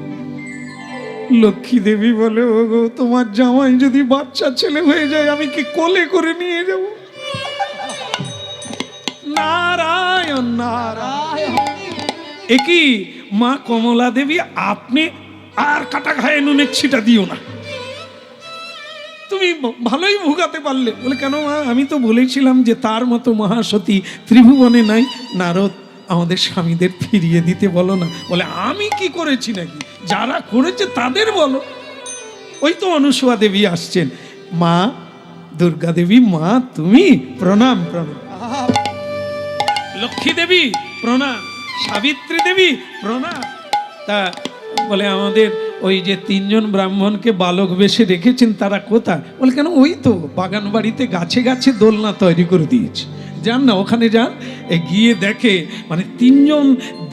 লক্ষ্মী দেবী বলে ও গো তোমার জামাই যদি বাচ্চা ছেলে হয়ে যায় আমি কি কোলে করে নিয়ে যাব? নারায়ণ নারায়ণ। একই মা কমলা দেবী আপনি আর কাটা ঘায়ে নুনের ছিটা দিও না, তুমি ভালোই ভুগাতে পারলে। বলে কেন মা? আমি তো বলেছিলাম যে তার মতো মহাসতী ত্রিভুবনে নাই, নারদ আমাদের স্বামীদের ফিরিয়ে দিতে বলো না। বলে আমি কি করেছি নাকি? যারা করেছে তাদের বলো। ওই তো অনুসূয়া দেবী আসছেন। মা দুর্গা দেবী, মা তুমি প্রণাম প্রণাম। লক্ষ্মী দেবী প্রণাম, সাবিত্রী দেবী প্রণাম। তা বলে আমাদের ওই যে 3 জন ব্রাহ্মণকে বালক বেশে রেখেছেন তারা কোথায়? বলে কেন ওই তো বাগান বাড়িতে গাছে গাছে দোলনা তৈরি করে দিয়েছে, যান না ওখানে যান। গিয়ে দেখে মানে 3 জন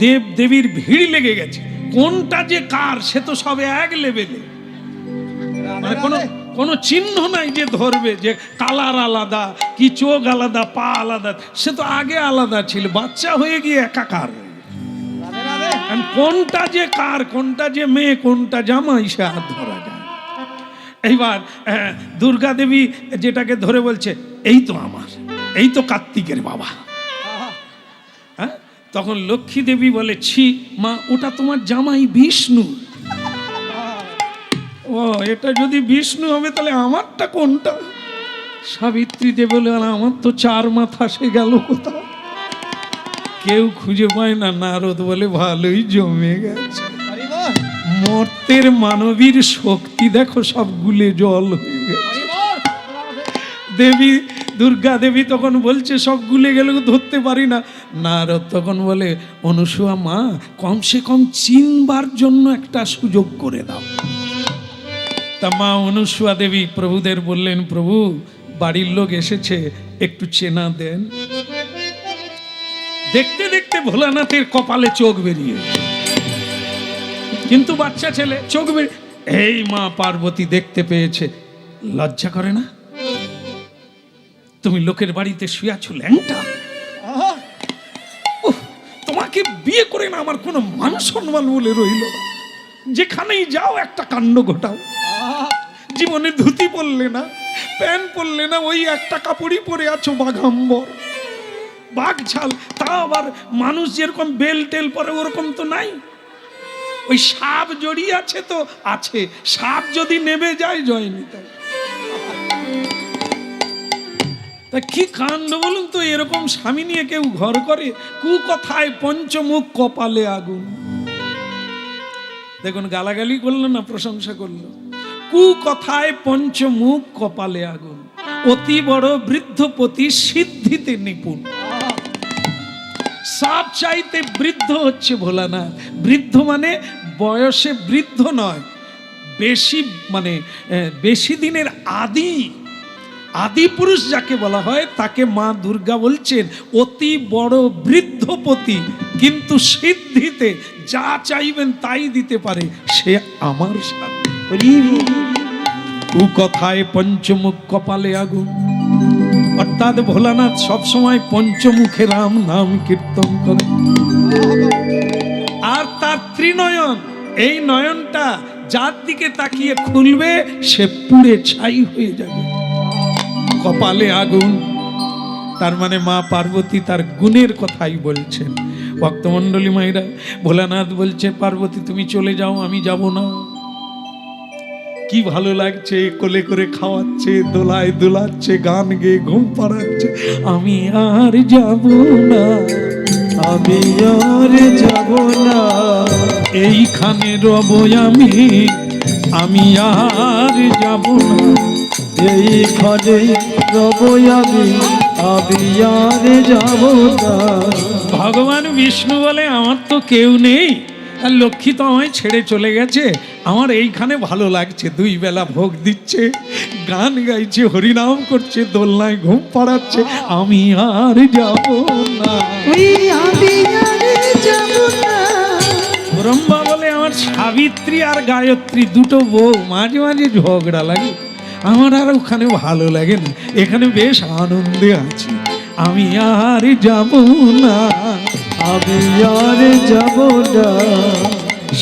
দেব দেবীর ভিড় লেগে গেছে, কোনটা যে কার সে তো সবে এক লেভেলে, মানে কোনো চিহ্ন নাই যে ধরবে যে কালার আলাদা কি চোখ আলাদা পা আলাদা, সে তো আগে আলাদা ছিল, বাচ্চা হয়ে গিয়ে একাকার। কোনটা যে কার, কোনটা যে মেয়ে, কোনটা জামাই সে হাত ধরা যায়। এইবার দুর্গা দেবী যেটাকে ধরে বলছে এই তো আমার, এই তো কার্তিকের বাবা। হ্যাঁ, তখন লক্ষ্মী দেবী বলে ছি মা ওটা তোমার জামাই বিষ্ণু। ও এটা যদি বিষ্ণু হবে তাহলে আমারটা কোনটা? সাবিত্রী দেবী বলে আমার তো 4 মাথা, সে গেল কোথাও? কেউ খুঁজে পায় না। নারদ বলে ভালোই জমে গেছে, মর্তের মানবীর শক্তি দেখো সব গুলে জল হয়ে গেছে। দেবী দুর্গা দেবী তখন বলছে সব গুলে গেলে ধরতে পারি না। নারদ তখন বলে অনুসূয়া মা কমসে কম চিনবার জন্য একটা সুযোগ করে দাও। তা মা অনুসূয়া দেবী প্রভুদের বললেন প্রভু বাড়ির লোক এসেছে একটু চেনা দেন। দেখতে দেখতে ভোলানাথের কপালে চোখ বেরিয়ে, কিন্তু বাচ্চা ছেলে চোখ বেরিয়ে। এই মা পার্বতী দেখতে পেয়েছে, লজ্জা করে না? তুমি লোকের বাড়িতে শুয়াছো ল্যাংটা, তোমাকে বিয়ে করে না আমার কোনো মান সম্মান বলে রইল না, যেখানেই যাও একটা কাণ্ড ঘটাও। জীবনে ধুতি পরলে না, প্যান্ট পরলে না, ওই একটা কাপড়ই পরে আছো বাঘাম্বর, বাঘ ছাল। তা আবার মানুষ যেরকম বেল টেল পরে ওরকম তো নাই, ওই সাপ জড়িয়ে আছে তো আছে, সাপ যদি নেমে যায় জয় নিতে। তা কি কাণ্ড বলুন তো, এরকম স্বামী নিয়ে কেউ ঘর করে? কুকথায় পঞ্চমুখ কপালে আগুন। দেখুন গালাগালি করলো না প্রশংসা করলো। কুকথায় পঞ্চমুখ কপালে আগুন, অতি বড় বৃদ্ধপতি সিদ্ধিতে নিপুণ। সব চাইতে বৃদ্ধ হচ্ছে ভোলানাথ। বৃদ্ধ মানে বয়সে বৃদ্ধ নয়, বেশি মানে বেশি দিনের আদি পুরুষ যাকে বলা হয় তাকে মা দুর্গা বলছেন অতি বড় বৃদ্ধপতি, কিন্তু সিদ্ধিতে যা চাইবেন তাই দিতে পারে, সে আমার স্বামী। কুকথায় পঞ্চমুখ কপালে আগুন, অর্থাৎ ভোলানাথ সবসময় পঞ্চমুখে রাম নাম কীর্তন করে। আর তার ত্রিনয়ন, এই নয়নটা যার দিকে তাকিয়ে খুলবে সে পুড়ে ছাই হয়ে যাবে। কপালে আগুন, তার মানে মা পার্বতী তার গুণের কথাই বলছেন। ভক্তমণ্ডলী মায়েরা, ভোলানাথ বলছে পার্বতী তুমি চলে যাও, আমি যাব না। কি ভালো লাগছে, কোলে করে খাওয়াচ্ছে, দোলায় দোলাচ্ছে, গান গেয়ে ঘুম পাড়াচ্ছে। আমি আর যাব না, আমি আর যাব না, এইখানে রব আমি আর যাব না, এই ঘরে রব আমি আর যাব না। ভগবান বিষ্ণু বলে আমার তো কেউ নেই, আর লক্ষ্মী তো আমায় ছেড়ে চলে গেছে, আমার এইখানে ভালো লাগছে। 2 বেলা ভোগ দিচ্ছে, গান গাইছে, হরিনাম করছে, দোলনায় ঘুম পাড়াচ্ছে। আমি আর যাব না। ওই আমি আর যাব না। ব্রহ্মা বলে আমার সাবিত্রী আর গায়ত্রী দুটো বউ, মাঝে মাঝে ঝগড়া লাগে, আমার আর ওখানে ভালো লাগে না, এখানে বেশ আনন্দে আছি। আমি আর যাব না, আমি আর যাব না।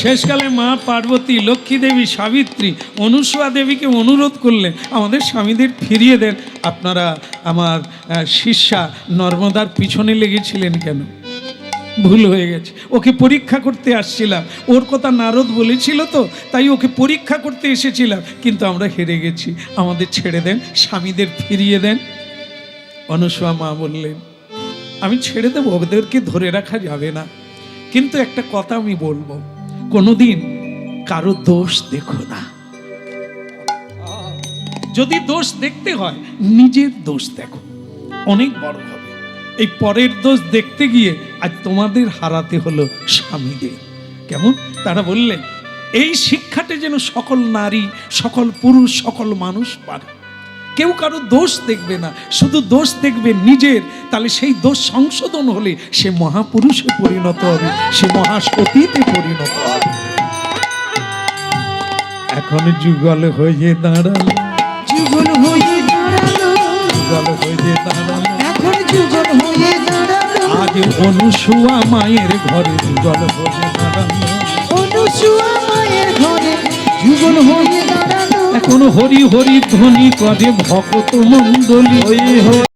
শেষকালে মা পার্বতী, লক্ষ্মী দেবী, সাবিত্রী, অনুসূয়া দেবীকে অনুরোধ করলেন আমাদের স্বামীদের ফিরিয়ে দেন। আপনারা আমার শিষ্যা নর্মদার পিছনে লেগেছিলেন কেন? ভুল হয়ে গেছে, ওকে পরীক্ষা করতে আসছিলাম, ওর কথা নারদ বলেছিল তো, তাই ওকে পরীক্ষা করতে এসেছিলাম, কিন্তু আমরা হেরে গেছি, আমাদের ছেড়ে দেন, স্বামীদের ফিরিয়ে দেন। অনুসূয়া মা বললেন আমি ছেড়ে দেবো, ওদেরকে ধরে রাখা যাবে না, কিন্তু একটা কথা আমি বলবো, কোনোদিন কারো দোষ দেখো না। যদি দোষ দেখতে হয় নিজের দোষ দেখো, অনেক বড় হবে। এই পরের দোষ দেখতে গিয়ে আজ তোমাদের হারাতে হলো স্বামীদের। কেমন? তারা বললেন এই শিক্ষাটা যেন সকল নারী, সকল পুরুষ, সকল মানুষ পারে। কেউ কারো দোষ দেখবে না, শুধু দোষ দেখবে নিজের, তাহলে সেই দোষ সংশোধন হলে সে মহাপুরুষে পরিণত হবে, সে মহাসতীতে পরিণত হবে। এখন যুগল হয়ে দাঁড়ালো, যুগল হয়ে দাঁড়ালো, যুগল হয়ে দাঁড়ালো, এখন যুগল হয়ে দাঁড়ালো, আজ অনুসূয়া মায়ের ঘরে যুগল হয়ে দাঁড়ালো, অনুসূয়া মায়ের ঘরে যুগল হয়ে দাঁড়ালো। এখন হরি হরি ধ্বনি করে ভক্ত মণ্ডলী, ওই হরি